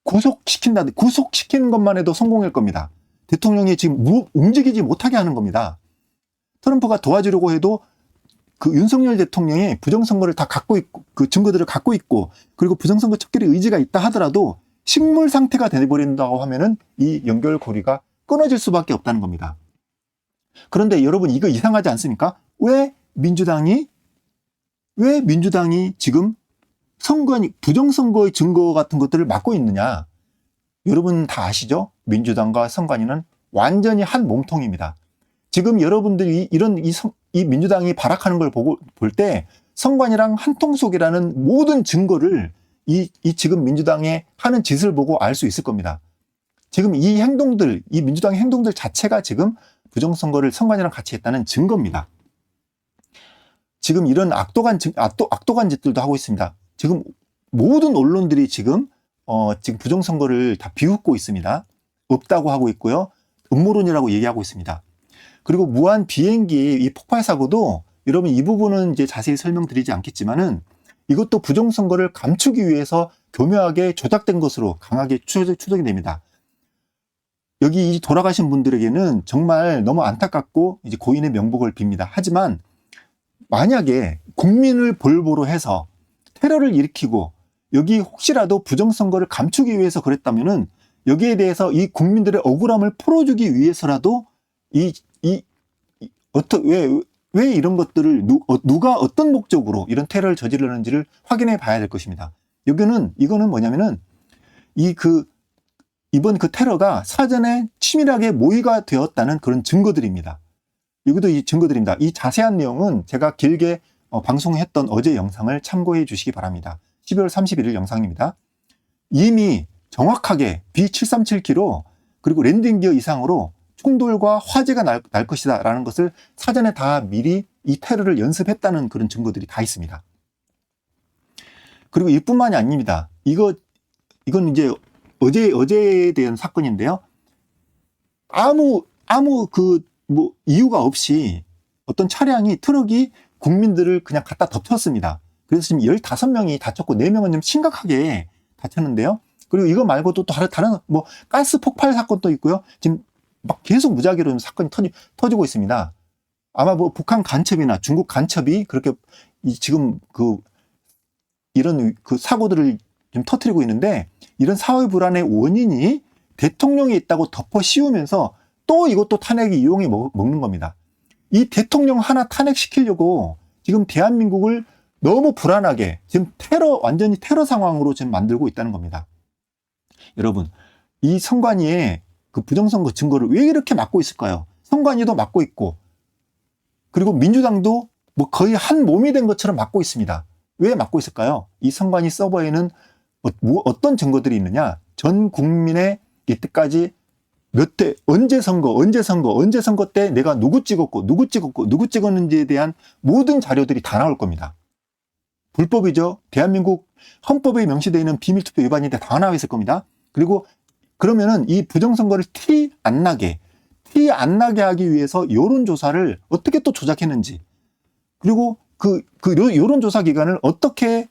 Speaker 1: 구속시키는 것만 해도 성공일 겁니다. 대통령이 지금 움직이지 못하게 하는 겁니다. 트럼프가 도와주려고 해도 그 윤석열 대통령이 부정선거를 다 갖고 있고 그 증거들을 갖고 있고 그리고 부정선거 척결의 의지가 있다 하더라도 식물 상태가 돼버린다고 하면은 이 연결고리가 끊어질 수밖에 없다는 겁니다. 그런데 여러분 이거 이상하지 않습니까? 왜 민주당이 지금 부정선거의 증거 같은 것들을 막고 있느냐? 여러분 다 아시죠? 민주당과 선관위는 완전히 한 몸통입니다. 지금 여러분들이 이 민주당이 발악하는 걸 볼 때 선관위랑 한통속이라는 모든 증거를 지금 민주당의 하는 짓을 보고 알 수 있을 겁니다. 지금 이 민주당의 행동들 자체가 지금 부정선거를 선관위랑 같이 했다는 증거입니다. 지금 이런 악독한 짓들도 하고 있습니다. 지금 모든 언론들이 지금 부정선거를 다 비웃고 있습니다. 없다고 하고 있고요. 음모론이라고 얘기하고 있습니다. 그리고 무한 비행기 이 폭발 사고도 여러분 이 부분은 이제 자세히 설명드리지 않겠지만은 이것도 부정선거를 감추기 위해서 교묘하게 조작된 것으로 강하게 추정이 됩니다. 여기 돌아가신 분들에게는 정말 너무 안타깝고 이제 고인의 명복을 빕니다. 하지만 만약에 국민을 볼보로 해서 테러를 일으키고 여기 혹시라도 부정선거를 감추기 위해서 그랬다면은 여기에 대해서 이 국민들의 억울함을 풀어주기 위해서라도 왜 이런 것들을 누가 어떤 목적으로 이런 테러를 저지르는지를 확인해 봐야 될 것입니다. 이거는 뭐냐면은 이번 그 테러가 사전에 치밀하게 모의가 되었다는 그런 증거들입니다. 이것도 이 증거들입니다. 이 자세한 내용은 제가 길게 방송했던 어제 영상을 참고해 주시기 바랍니다. 12월 31일 영상입니다. 이미 정확하게 B737기로 그리고 랜딩 기어 이상으로 충돌과 화재가 날 것이다라는 것을 사전에 다 미리 이 테러를 연습했다는 그런 증거들이 다 있습니다. 그리고 이뿐만이 아닙니다. 이건 이제 어제에 대한 사건인데요. 아무 이유가 없이 어떤 트럭이 국민들을 그냥 갖다 덮쳤습니다. 그래서 지금 15명이 다쳤고 4명은 좀 심각하게 다쳤는데요. 그리고 이거 말고도 또 다른 가스 폭발 사건도 있고요. 지금 막 계속 무작위로 사건이 터지고 있습니다. 아마 북한 간첩이나 중국 간첩이 그렇게 지금 이런 사고들을 좀 터뜨리고 있는데, 이런 사회 불안의 원인이 대통령이 있다고 덮어 씌우면서 또 이것도 탄핵에 이용해 먹는 겁니다. 이 대통령 하나 탄핵시키려고 지금 대한민국을 너무 불안하게 지금 완전히 테러 상황으로 지금 만들고 있다는 겁니다. 여러분, 이 선관위의 그 부정선거 증거를 왜 이렇게 막고 있을까요? 선관위도 막고 있고, 그리고 민주당도 거의 한 몸이 된 것처럼 막고 있습니다. 왜 막고 있을까요? 이 선관위 서버에는 어떤 증거들이 있느냐? 전 국민의 이때까지 언제 선거 때 내가 누구 찍었는지에 대한 모든 자료들이 다 나올 겁니다. 불법이죠. 대한민국 헌법에 명시되어 있는 비밀투표 위반인데 다 나와 있을 겁니다. 그리고 그러면은 이 부정선거를 티 안 나게 하기 위해서 여론조사를 어떻게 또 조작했는지, 그리고 그 여론조사 기관을 어떻게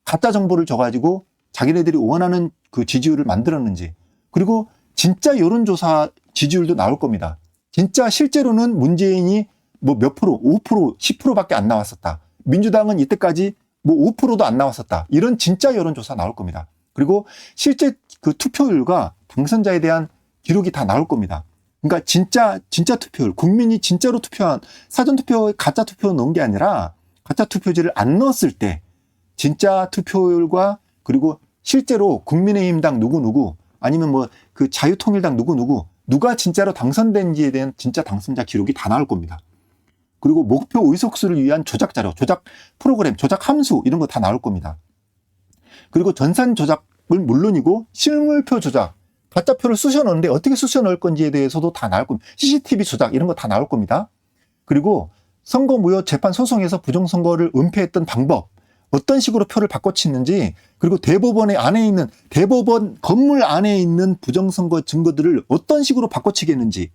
Speaker 1: 가짜 정보를 줘가지고 자기네들이 원하는 그 지지율을 만들었는지, 그리고 진짜 여론조사 지지율도 나올 겁니다. 진짜 실제로는 문재인이 몇 프로, 5%, 10%밖에 안 나왔었다. 민주당은 이때까지 5%도 안 나왔었다. 이런 진짜 여론조사 나올 겁니다. 그리고 실제 그 투표율과 당선자에 대한 기록이 다 나올 겁니다. 그러니까 진짜 투표율, 국민이 진짜로 투표한 사전투표에 가짜 투표 넣은 게 아니라 가짜 투표지를 안 넣었을 때 진짜 투표율과, 그리고 실제로 국민의힘당 누구 아니면 그 자유통일당 누가 진짜로 당선된지에 대한 진짜 당선자 기록이 다 나올 겁니다. 그리고 목표 의석수를 위한 조작 자료, 조작 프로그램, 조작 함수 이런 거 다 나올 겁니다. 그리고 전산 조작은 물론이고 실물표 조작, 가짜표를 쑤셔 넣는데 어떻게 쑤셔 넣을 건지에 대해서도 다 나올 겁니다. CCTV 조작 이런 거 다 나올 겁니다. 그리고 선거무효재판 소송에서 부정선거를 은폐했던 방법, 어떤 식으로 표를 바꿔치는지, 그리고 대법원 건물 안에 있는 부정선거 증거들을 어떤 식으로 바꿔치기 했는지,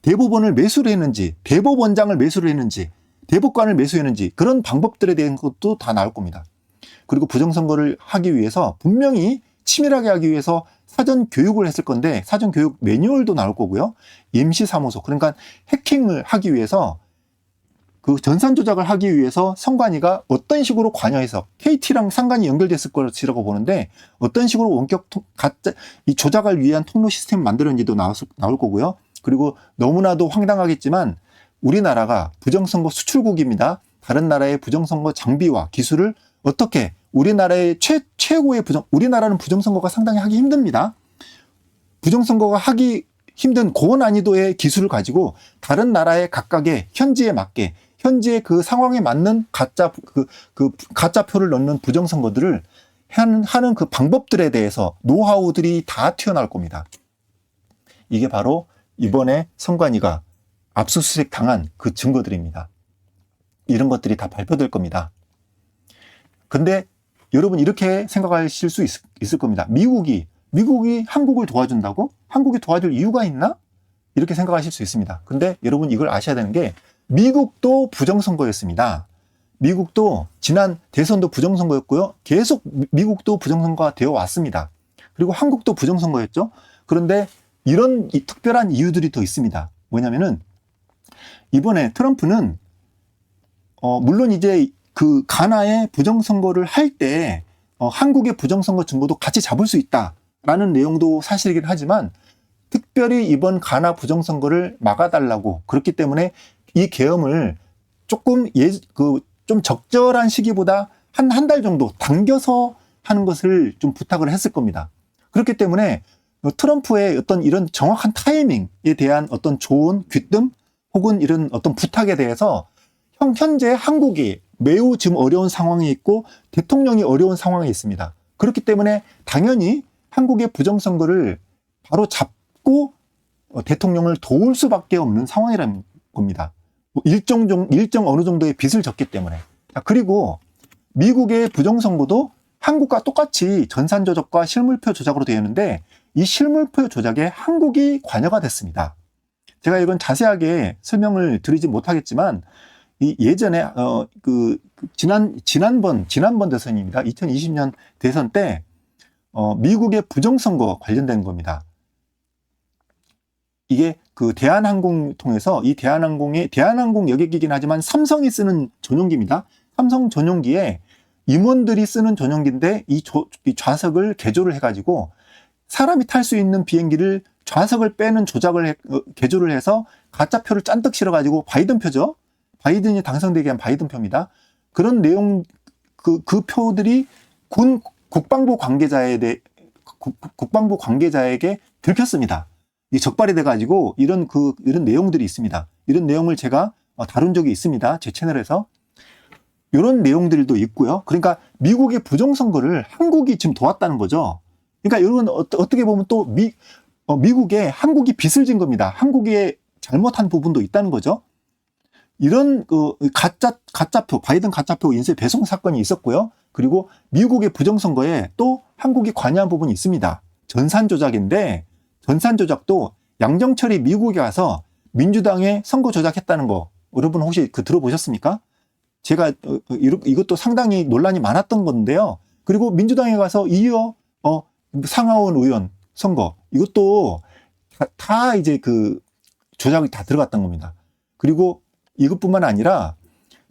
Speaker 1: 대법원을 매수를 했는지, 대법원장을 매수를 했는지, 대법관을 매수했는지, 그런 방법들에 대한 것도 다 나올 겁니다. 그리고 부정선거를 하기 위해서 분명히 치밀하게 하기 위해서 사전 교육을 했을 건데 사전 교육 매뉴얼도 나올 거고요. 임시사무소, 그러니까 해킹을 하기 위해서, 그 전산 조작을 하기 위해서 선관위가 어떤 식으로 관여해서 KT랑 상관이 연결됐을 것이라고 보는데 어떤 식으로 원격 가짜 이 조작을 위한 통로 시스템을 만들었는지도 나올 거고요. 그리고 너무나도 황당하겠지만 우리나라가 부정선거 수출국입니다. 다른 나라의 부정선거 장비와 기술을 어떻게 우리나라의 최고의 우리나라는 부정선거가 상당히 하기 힘듭니다. 부정선거가 하기 힘든 고난이도의 기술을 가지고 다른 나라의 각각의 현지에 맞게 현지의 그 상황에 맞는 가짜표를 넣는 부정선거들을 하는 그 방법들에 대해서 노하우들이 다 튀어나올 겁니다. 이게 바로 이번에 선관위가 압수수색 당한 그 증거들입니다. 이런 것들이 다 발표될 겁니다. 근데 여러분 이렇게 생각하실 수 있을 겁니다. 미국이 한국을 도와준다고? 한국이 도와줄 이유가 있나? 이렇게 생각하실 수 있습니다. 근데 여러분 이걸 아셔야 되는 게 미국도 부정선거였습니다. 미국도 지난 대선도 부정선거였고요. 계속 미국도 부정선거가 되어 왔습니다. 그리고 한국도 부정선거였죠. 그런데 이런 특별한 이유들이 더 있습니다. 뭐냐면은 이번에 트럼프는 물론 이제 그 가나의 부정선거를 할 때 한국의 부정선거 증거도 같이 잡을 수 있다라는 내용도 사실이긴 하지만 특별히 이번 가나 부정선거를 막아달라고, 그렇기 때문에 이 계엄을 조금 좀 적절한 시기보다 한 달 정도 당겨서 하는 것을 좀 부탁을 했을 겁니다. 그렇기 때문에 트럼프의 어떤 이런 정확한 타이밍에 대한 어떤 좋은 귀뜸 혹은 이런 어떤 부탁에 대해서 현재 한국이 매우 지금 어려운 상황에 있고 대통령이 어려운 상황에 있습니다. 그렇기 때문에 당연히 한국의 부정선거를 바로 잡고 대통령을 도울 수밖에 없는 상황이라는 겁니다. 일정 어느 정도의 빚을 졌기 때문에. 그리고 미국의 부정선거도 한국과 똑같이 전산조작과 실물표 조작으로 되어 있는데 이 실물표 조작에 한국이 관여가 됐습니다. 제가 이건 자세하게 설명을 드리지 못하겠지만 이 예전에 지난번 대선입니다. 2020년 대선 때 미국의 부정선거 관련된 겁니다. 이게 그 대한항공 통해서 이 대한항공 여객이긴 하지만 삼성이 쓰는 전용기입니다. 삼성 전용기에 임원들이 쓰는 전용기인데 이 좌석을 개조를 해가지고 사람이 탈 수 있는 비행기를 좌석을 빼는 개조를 해서 가짜표를 짠뜩 실어가지고 바이든표죠. 바이든이 당선되게 한 바이든표입니다. 그런 내용 그 표들이 국방부 관계자에게 들켰습니다. 이 적발이 돼가지고 이런 내용들이 있습니다. 이런 내용을 제가 다룬 적이 있습니다. 제 채널에서. 이런 내용들도 있고요. 그러니까 미국의 부정선거를 한국이 지금 도왔다는 거죠. 그러니까 이건 어떻게 보면 또 미국에 한국이 빚을 진 겁니다. 한국의 잘못한 부분도 있다는 거죠. 이런 가짜표, 바이든 가짜표 인쇄 배송 사건이 있었고요. 그리고 미국의 부정선거에 또 한국이 관여한 부분이 있습니다. 전산조작인데 전산조작도 양정철이 미국에 가서 민주당의 선거 조작했다는 거 여러분 혹시 들어보셨습니까? 제가 이것도 상당히 논란이 많았던 건데요. 그리고 민주당에 가서 이어 상하원 의원 선거 이것도 다 이제 조작이 다 들어갔던 겁니다. 그리고 이것뿐만 아니라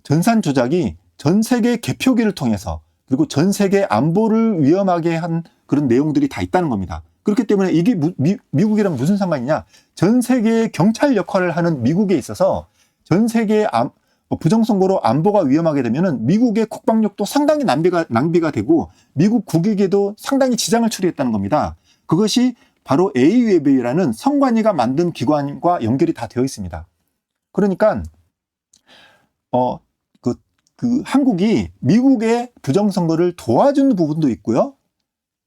Speaker 1: 전산 조작이 전 세계 개표기를 통해서 그리고 전 세계 안보를 위험하게 한 그런 내용들이 다 있다는 겁니다. 그렇기 때문에 이게 미국이랑 무슨 상관이냐? 전 세계의 경찰 역할을 하는 미국에 있어서 전 세계의 부정선거로 안보가 위험하게 되면은 미국의 국방력도 상당히 낭비가 되고 미국 국익에도 상당히 지장을 초래했다는 겁니다. 그것이 바로 AUAB라는 선관위가 만든 기관과 연결이 다 되어 있습니다. 그러니까 한국이 미국의 부정선거를 도와준 부분도 있고요.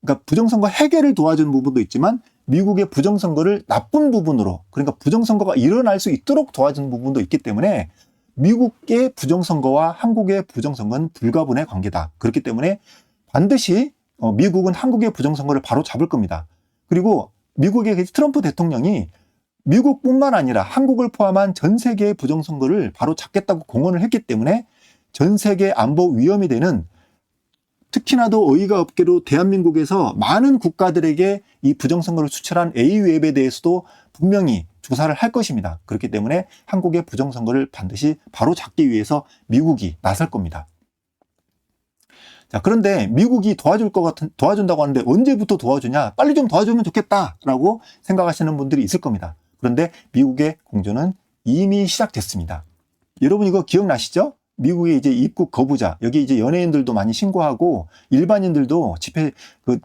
Speaker 1: 그러니까 부정선거 해결을 도와준 부분도 있지만 미국의 부정선거를 나쁜 부분으로 그러니까 부정선거가 일어날 수 있도록 도와준 부분도 있기 때문에 미국의 부정선거와 한국의 부정선거는 불가분의 관계다. 그렇기 때문에 반드시 미국은 한국의 부정선거를 바로 잡을 겁니다. 그리고 미국의 트럼프 대통령이 미국뿐만 아니라 한국을 포함한 전 세계의 부정선거를 바로 잡겠다고 공언을 했기 때문에 전 세계 안보 위험이 되는 특히나도 어이가 없게도 대한민국에서 많은 국가들에게 이 부정선거를 수출한 AU앱에 대해서도 분명히 조사를 할 것입니다. 그렇기 때문에 한국의 부정선거를 반드시 바로 잡기 위해서 미국이 나설 겁니다. 자, 그런데 미국이 도와준다고 하는데 언제부터 도와주냐? 빨리 좀 도와주면 좋겠다라고 생각하시는 분들이 있을 겁니다. 그런데 미국의 공조는 이미 시작됐습니다. 여러분 이거 기억나시죠? 미국의 이제 입국 거부자, 여기 이제 연예인들도 많이 신고하고 일반인들도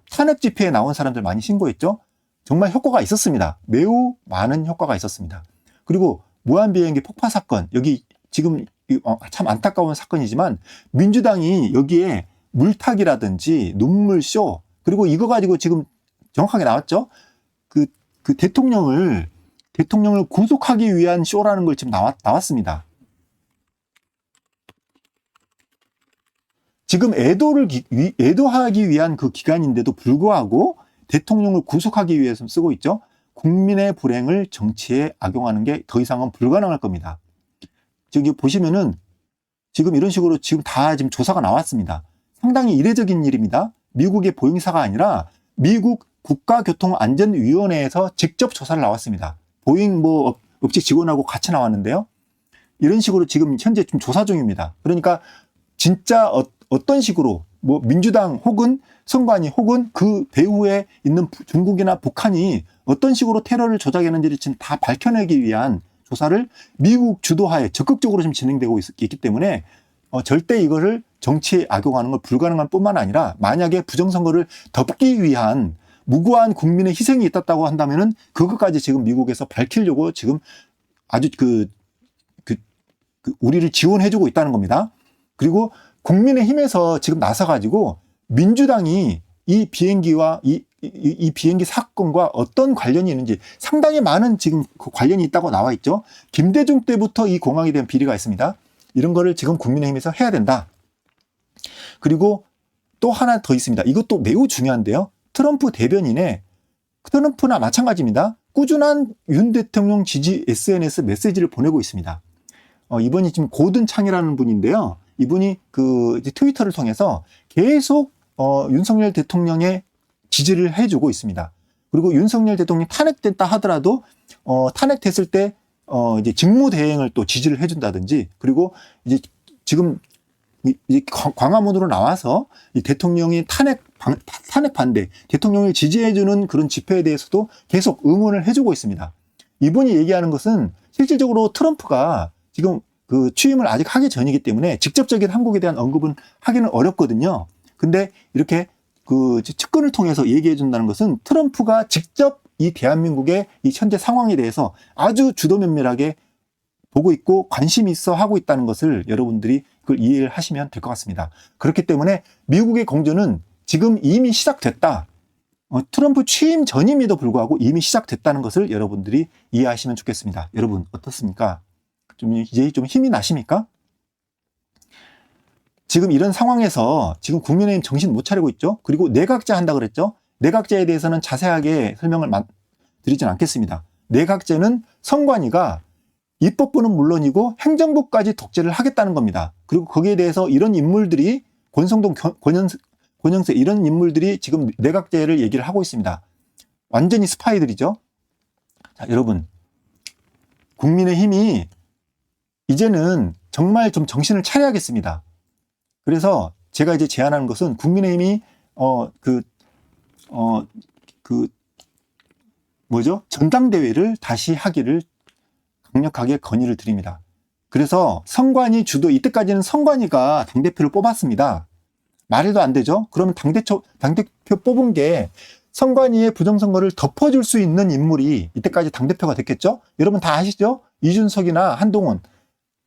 Speaker 1: 탄핵 집회에 나온 사람들 많이 신고했죠? 정말 효과가 있었습니다. 매우 많은 효과가 있었습니다. 그리고 무한비행기 폭파 사건, 여기 지금 참 안타까운 사건이지만 민주당이 여기에 물타기라든지 눈물쇼, 그리고 이거 가지고 지금 정확하게 나왔죠? 그 대통령을 구속하기 위한 쇼라는 걸 지금 나왔습니다. 지금 애도하기 위한 그 기간인데도 불구하고 대통령을 구속하기 위해서 쓰고 있죠. 국민의 불행을 정치에 악용하는 게 더 이상은 불가능할 겁니다. 저기 보시면은 지금 이런 식으로 지금 조사가 나왔습니다. 상당히 이례적인 일입니다. 미국의 보잉사가 아니라 미국 국가교통안전위원회에서 직접 조사를 나왔습니다. 보잉 업체 직원하고 같이 나왔는데요. 이런 식으로 지금 현재 좀 조사 중입니다. 그러니까 진짜 어떤 식으로 민주당 혹은 선관위 혹은 그 배후에 있는 중국이나 북한이 어떤 식으로 테러를 조작했는지를 지금 다 밝혀내기 위한 조사를 미국 주도하에 적극적으로 지금 진행되고 있기 때문에 절대 이거를 정치에 악용하는 건 불가능한 뿐만 아니라 만약에 부정선거를 덮기 위한 무고한 국민의 희생이 있었다고 한다면은 그것까지 지금 미국에서 밝히려고 지금 아주 우리를 지원해주고 있다는 겁니다. 그리고 국민의힘에서 지금 나서가지고 민주당이 이 비행기와 이 이 비행기 사건과 어떤 관련이 있는지 상당히 많은 지금 그 관련이 있다고 나와 있죠. 김대중 때부터 이 공항에 대한 비리가 있습니다. 이런 거를 지금 국민의힘에서 해야 된다. 그리고 또 하나 더 있습니다. 이것도 매우 중요한데요. 트럼프 대변인의 트럼프나 마찬가지입니다. 꾸준한 윤 대통령 지지 SNS 메시지를 보내고 있습니다. 이분이 지금 고든 창이라는 분인데요. 이분이 그 트위터를 통해서 계속 윤석열 대통령의 지지를 해주고 있습니다. 그리고 윤석열 대통령이 탄핵됐다 하더라도 탄핵됐을 때 이제 직무대행을 또 지지를 해준다든지, 그리고 이제 지금 이 광화문으로 나와서 이 대통령이 탄핵 반대, 대통령을 지지해주는 그런 집회에 대해서도 계속 응원을 해주고 있습니다. 이분이 얘기하는 것은 실질적으로 트럼프가 지금 그 취임을 아직 하기 전이기 때문에 직접적인 한국에 대한 언급은 하기는 어렵거든요. 근데 이렇게 그 측근을 통해서 얘기해 준다는 것은 트럼프가 직접 이 대한민국의 이 현재 상황에 대해서 아주 주도면밀하게 보고 있고 관심이 있어 하고 있다는 것을 여러분들이 그걸 이해를 하시면 될 것 같습니다. 그렇기 때문에 미국의 공조는 지금 이미 시작됐다. 트럼프 취임 전임에도 불구하고 이미 시작됐다는 것을 여러분들이 이해하시면 좋겠습니다. 여러분 어떻습니까? 이제 좀 힘이 나십니까? 지금 이런 상황에서 지금 국민의힘 정신 못 차리고 있죠. 그리고 내각제 한다 그랬죠. 내각제에 대해서는 자세하게 설명을 드리진 않겠습니다. 내각제는 선관위가 입법부는 물론이고 행정부까지 독재를 하겠다는 겁니다. 그리고 거기에 대해서 이런 인물들이 권성동, 권영세 이런 인물들이 지금 내각제를 얘기를 하고 있습니다. 완전히 스파이들이죠. 자, 여러분, 국민의힘이 이제는 정말 좀 정신을 차려야겠습니다. 그래서 제가 이제 제안하는 것은 국민의힘이 전당대회를 다시 하기를 강력하게 건의를 드립니다. 그래서 선관위 주도, 이때까지는 선관위가 당대표를 뽑았습니다. 말해도 안 되죠? 그러면 당대표 뽑은 게 선관위의 부정선거를 덮어줄 수 있는 인물이 이때까지 당대표가 됐겠죠? 여러분 다 아시죠? 이준석이나 한동훈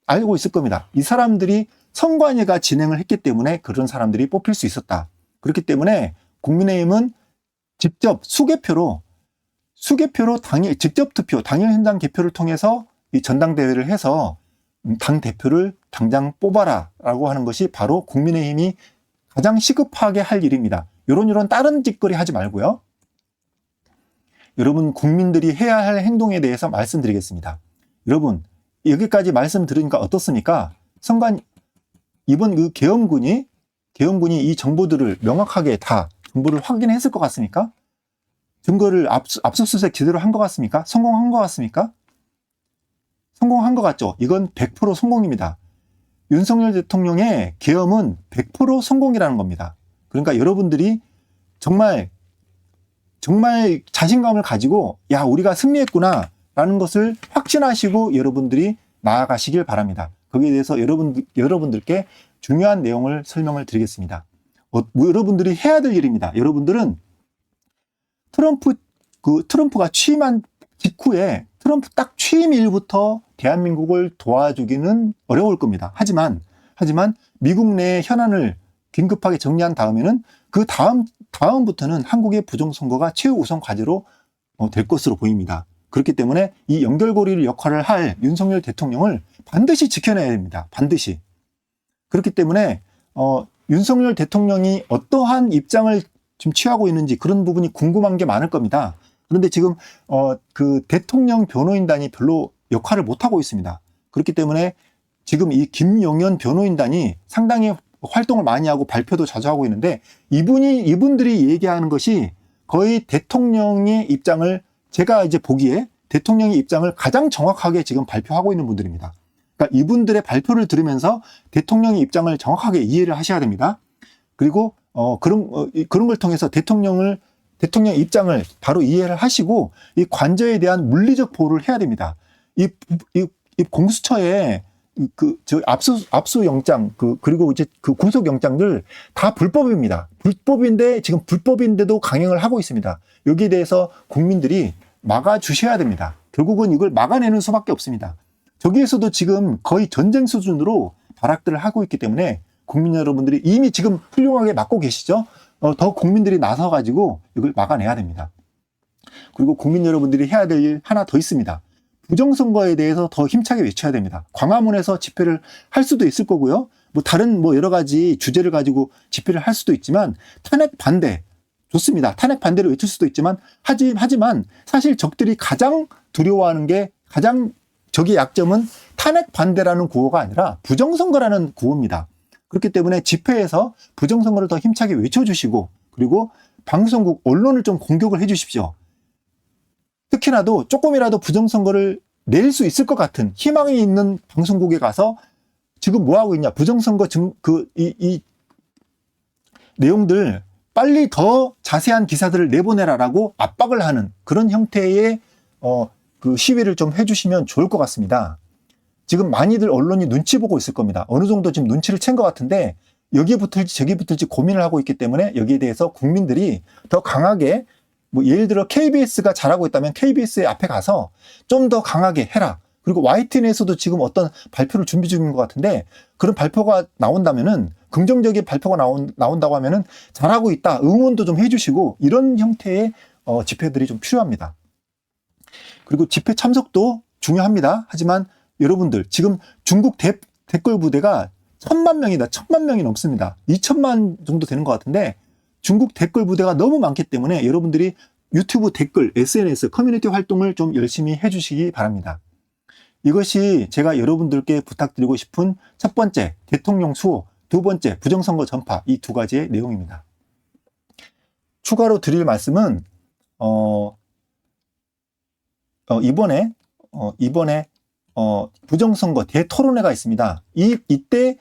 Speaker 1: 알고 있을 겁니다. 이 사람들이 선관위가 진행을 했기 때문에 그런 사람들이 뽑힐 수 있었다. 그렇기 때문에 국민의힘은 직접 수개표로 당일 직접 투표, 당일 현장 개표를 통해서 이 전당대회를 해서 당 대표를 당장 뽑아라라고 하는 것이 바로 국민의힘이 가장 시급하게 할 일입니다. 이런 다른 짓거리 하지 말고요. 여러분 국민들이 해야 할 행동에 대해서 말씀드리겠습니다. 여러분 여기까지 말씀드리니까 어떻습니까? 이번 그 계엄군이 이 정보들을 명확하게 다 정보를 확인했을 것 같습니까? 증거를 압수수색 제대로 한 것 같습니까? 성공한 것 같습니까? 성공한 것 같죠? 이건 100% 성공입니다. 윤석열 대통령의 계엄은 100% 성공이라는 겁니다. 그러니까 여러분들이 정말 자신감을 가지고 야 우리가 승리했구나 라는 것을 확신하시고 여러분들이 나아가시길 바랍니다. 거기에 대해서 여러분들께 중요한 내용을 설명을 드리겠습니다. 여러분들이 해야 될 일입니다. 여러분들은 트럼프가 취임한 직후에 트럼프 딱 취임일부터 대한민국을 도와주기는 어려울 겁니다. 하지만 미국 내 현안을 긴급하게 정리한 다음에는 그 다음부터는 한국의 부정선거가 최우선 과제로 될 것으로 보입니다. 그렇기 때문에 이 연결고리 역할을 할 윤석열 대통령을 반드시 지켜내야 됩니다. 반드시. 그렇기 때문에 윤석열 대통령이 어떠한 입장을 지금 취하고 있는지 그런 부분이 궁금한 게 많을 겁니다. 그런데 지금 그 대통령 변호인단이 별로 역할을 못하고 있습니다. 그렇기 때문에 지금 이 김용현 변호인단이 상당히 활동을 많이 하고 발표도 자주 하고 있는데 이분들이 얘기하는 것이 거의 대통령의 입장을 제가 이제 보기에 대통령의 입장을 가장 정확하게 지금 발표하고 있는 분들입니다. 그러니까 이분들의 발표를 들으면서 대통령의 입장을 정확하게 이해를 하셔야 됩니다. 그리고 그런 걸 통해서 대통령의 입장을 바로 이해를 하시고 이 관저에 대한 물리적 보호를 해야 됩니다. 이 공수처에 압수 영장 그리고 이제 그 구속 영장들 다 불법입니다. 지금 불법인데도 강행을 하고 있습니다. 여기에 대해서 국민들이 막아 주셔야 됩니다. 결국은 이걸 막아내는 수밖에 없습니다. 저기에서도 지금 거의 전쟁 수준으로 발악들을 하고 있기 때문에 국민 여러분들이 이미 지금 훌륭하게 막고 계시죠. 더 국민들이 나서가지고 이걸 막아내야 됩니다. 그리고 국민 여러분들이 해야 될 일 하나 더 있습니다. 부정선거에 대해서 더 힘차게 외쳐야 됩니다. 광화문에서 집회를 할 수도 있을 거고요. 뭐 다른 뭐 여러 가지 주제를 가지고 집회를 할 수도 있지만 탄핵 반대 좋습니다. 탄핵 반대를 외칠 수도 있지만 하지만 사실 적들이 가장 두려워하는 게 가장 적의 약점은 탄핵 반대라는 구호가 아니라 부정선거라는 구호입니다. 그렇기 때문에 집회에서 부정선거를 더 힘차게 외쳐주시고 그리고 방송국 언론을 좀 공격을 해주십시오. 특히나도 조금이라도 부정선거를 낼 수 있을 것 같은 희망이 있는 방송국에 가서 지금 뭐 하고 있냐 부정선거 이 내용들 빨리 더 자세한 기사들을 내보내라라고 압박을 하는 그런 형태의 그 시위를 좀 해주시면 좋을 것 같습니다. 지금 많이들 언론이 눈치 보고 있을 겁니다. 어느 정도 지금 눈치를 챈 것 같은데 여기에 붙을지 저기 붙을지 고민을 하고 있기 때문에 여기에 대해서 국민들이 더 강하게 뭐 예를 들어 KBS가 잘하고 있다면 KBS의 앞에 가서 좀 더 강하게 해라. 그리고 YTN에서도 지금 어떤 발표를 준비 중인 것 같은데 그런 발표가 나온다면은 긍정적인 발표가 나온다고 하면은 잘하고 있다. 응원도 좀 해주시고 이런 형태의 집회들이 좀 필요합니다. 그리고 집회 참석도 중요합니다. 하지만 여러분들 지금 중국 댓글 부대가 1000만 명이다. 1000만 명이 넘습니다. 2000만 정도 되는 것 같은데 중국 댓글 부대가 너무 많기 때문에 여러분들이 유튜브 댓글, SNS, 커뮤니티 활동을 좀 열심히 해주시기 바랍니다. 이것이 제가 여러분들께 부탁드리고 싶은 첫 번째 대통령 수호, 두 번째 부정선거 전파 이 두 가지의 내용입니다. 추가로 드릴 말씀은 이번에 부정선거 대토론회가 있습니다. 이때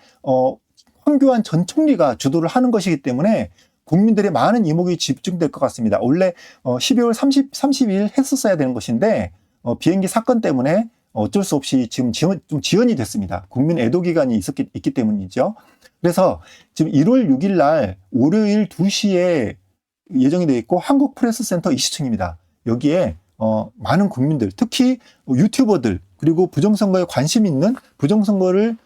Speaker 1: 황교안 전 총리가 주도를 하는 것이기 때문에 국민들의 많은 이목이 집중될 것 같습니다. 원래 12월 30일 했었어야 되는 것인데 비행기 사건 때문에 어쩔 수 없이 지금 좀 지연이 됐습니다. 국민 애도 기간이 있기 때문이죠. 그래서 지금 1월 6일 날 월요일 2시에 예정이 되어 있고 한국프레스센터 20층입니다. 여기에 많은 국민들, 특히 유튜버들, 그리고 부정선거에 관심 있는 부정선거를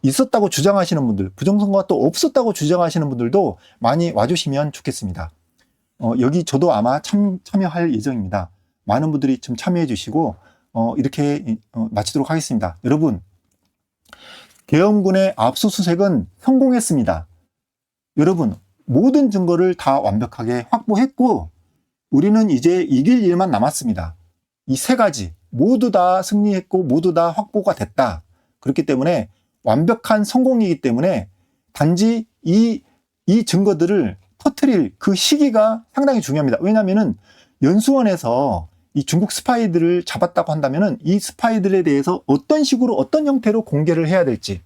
Speaker 1: 있었다고 주장하시는 분들, 부정선거가 또 없었다고 주장하시는 분들도 많이 와주시면 좋겠습니다. 여기 저도 아마 참여할 예정입니다. 많은 분들이 좀 참여해 주시고 이렇게 마치도록 하겠습니다. 여러분, 계엄군의 압수수색은 성공했습니다. 여러분, 모든 증거를 다 완벽하게 확보했고 우리는 이제 이길 일만 남았습니다. 이 세 가지 모두 다 승리했고 모두 다 확보가 됐다. 그렇기 때문에 완벽한 성공이기 때문에 단지 이 증거들을 터뜨릴 그 시기가 상당히 중요합니다. 왜냐하면은 연수원에서 이 중국 스파이들을 잡았다고 한다면은 이 스파이들에 대해서 어떤 식으로 어떤 형태로 공개를 해야 될지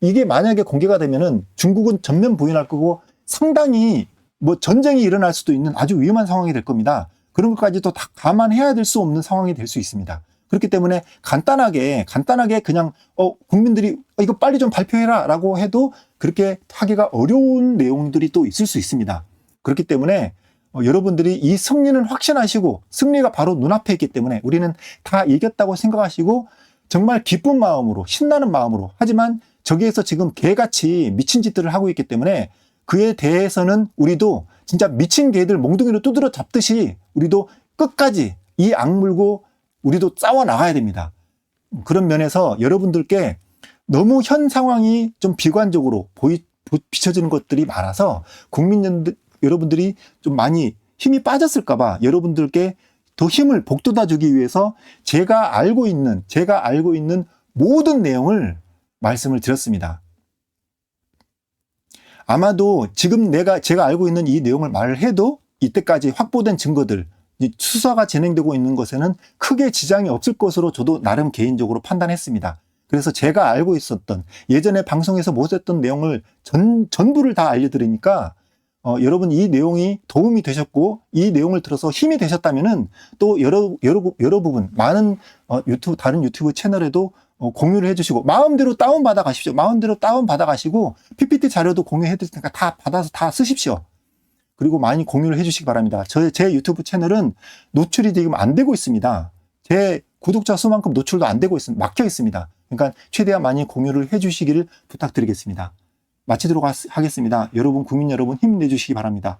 Speaker 1: 이게 만약에 공개가 되면은 중국은 전면 부인할 거고 상당히 뭐 전쟁이 일어날 수도 있는 아주 위험한 상황이 될 겁니다. 그런 것까지도 다 감안해야 될 수 없는 상황이 될 수 있습니다. 그렇기 때문에 간단하게 그냥 국민들이 이거 빨리 좀 발표해라 라고 해도 그렇게 하기가 어려운 내용들이 또 있을 수 있습니다. 그렇기 때문에 여러분들이 이 승리는 확신하시고 승리가 바로 눈앞에 있기 때문에 우리는 다 이겼다고 생각하시고 정말 기쁜 마음으로 신나는 마음으로 하지만 저기에서 지금 개같이 미친 짓들을 하고 있기 때문에 그에 대해서는 우리도 진짜 미친 개들 몽둥이로 두드려 잡듯이 우리도 끝까지 이 악물고 우리도 싸워 나가야 됩니다. 그런 면에서 여러분들께 너무 현 상황이 좀 비관적으로 비춰지는 것들이 많아서 여러분들이 좀 많이 힘이 빠졌을까봐 여러분들께 더 힘을 복돋아주기 위해서 제가 알고 있는 모든 내용을 말씀을 드렸습니다. 아마도 지금 제가 알고 있는 이 내용을 말을 해도 이때까지 확보된 증거들, 수사가 진행되고 있는 것에는 크게 지장이 없을 것으로 저도 나름 개인적으로 판단했습니다. 그래서 제가 알고 있었던 예전에 방송에서 못했던 내용을 전부를 다 알려드리니까 여러분 이 내용이 도움이 되셨고 이 내용을 들어서 힘이 되셨다면은 또 여러 부분 많은 다른 유튜브 채널에도 공유를 해주시고 마음대로 다운받아 가십시오. 마음대로 다운받아 가시고 PPT 자료도 공유해 드릴 테니까 다 받아서 다 쓰십시오. 그리고 많이 공유를 해주시기 바랍니다. 제 유튜브 채널은 노출이 지금 안 되고 있습니다. 제 구독자 수만큼 노출도 안 되고 있습니다. 막혀 있습니다. 그러니까 최대한 많이 공유를 해주시기를 부탁드리겠습니다. 마치도록 하겠습니다. 여러분, 국민 여러분 힘내주시기 바랍니다.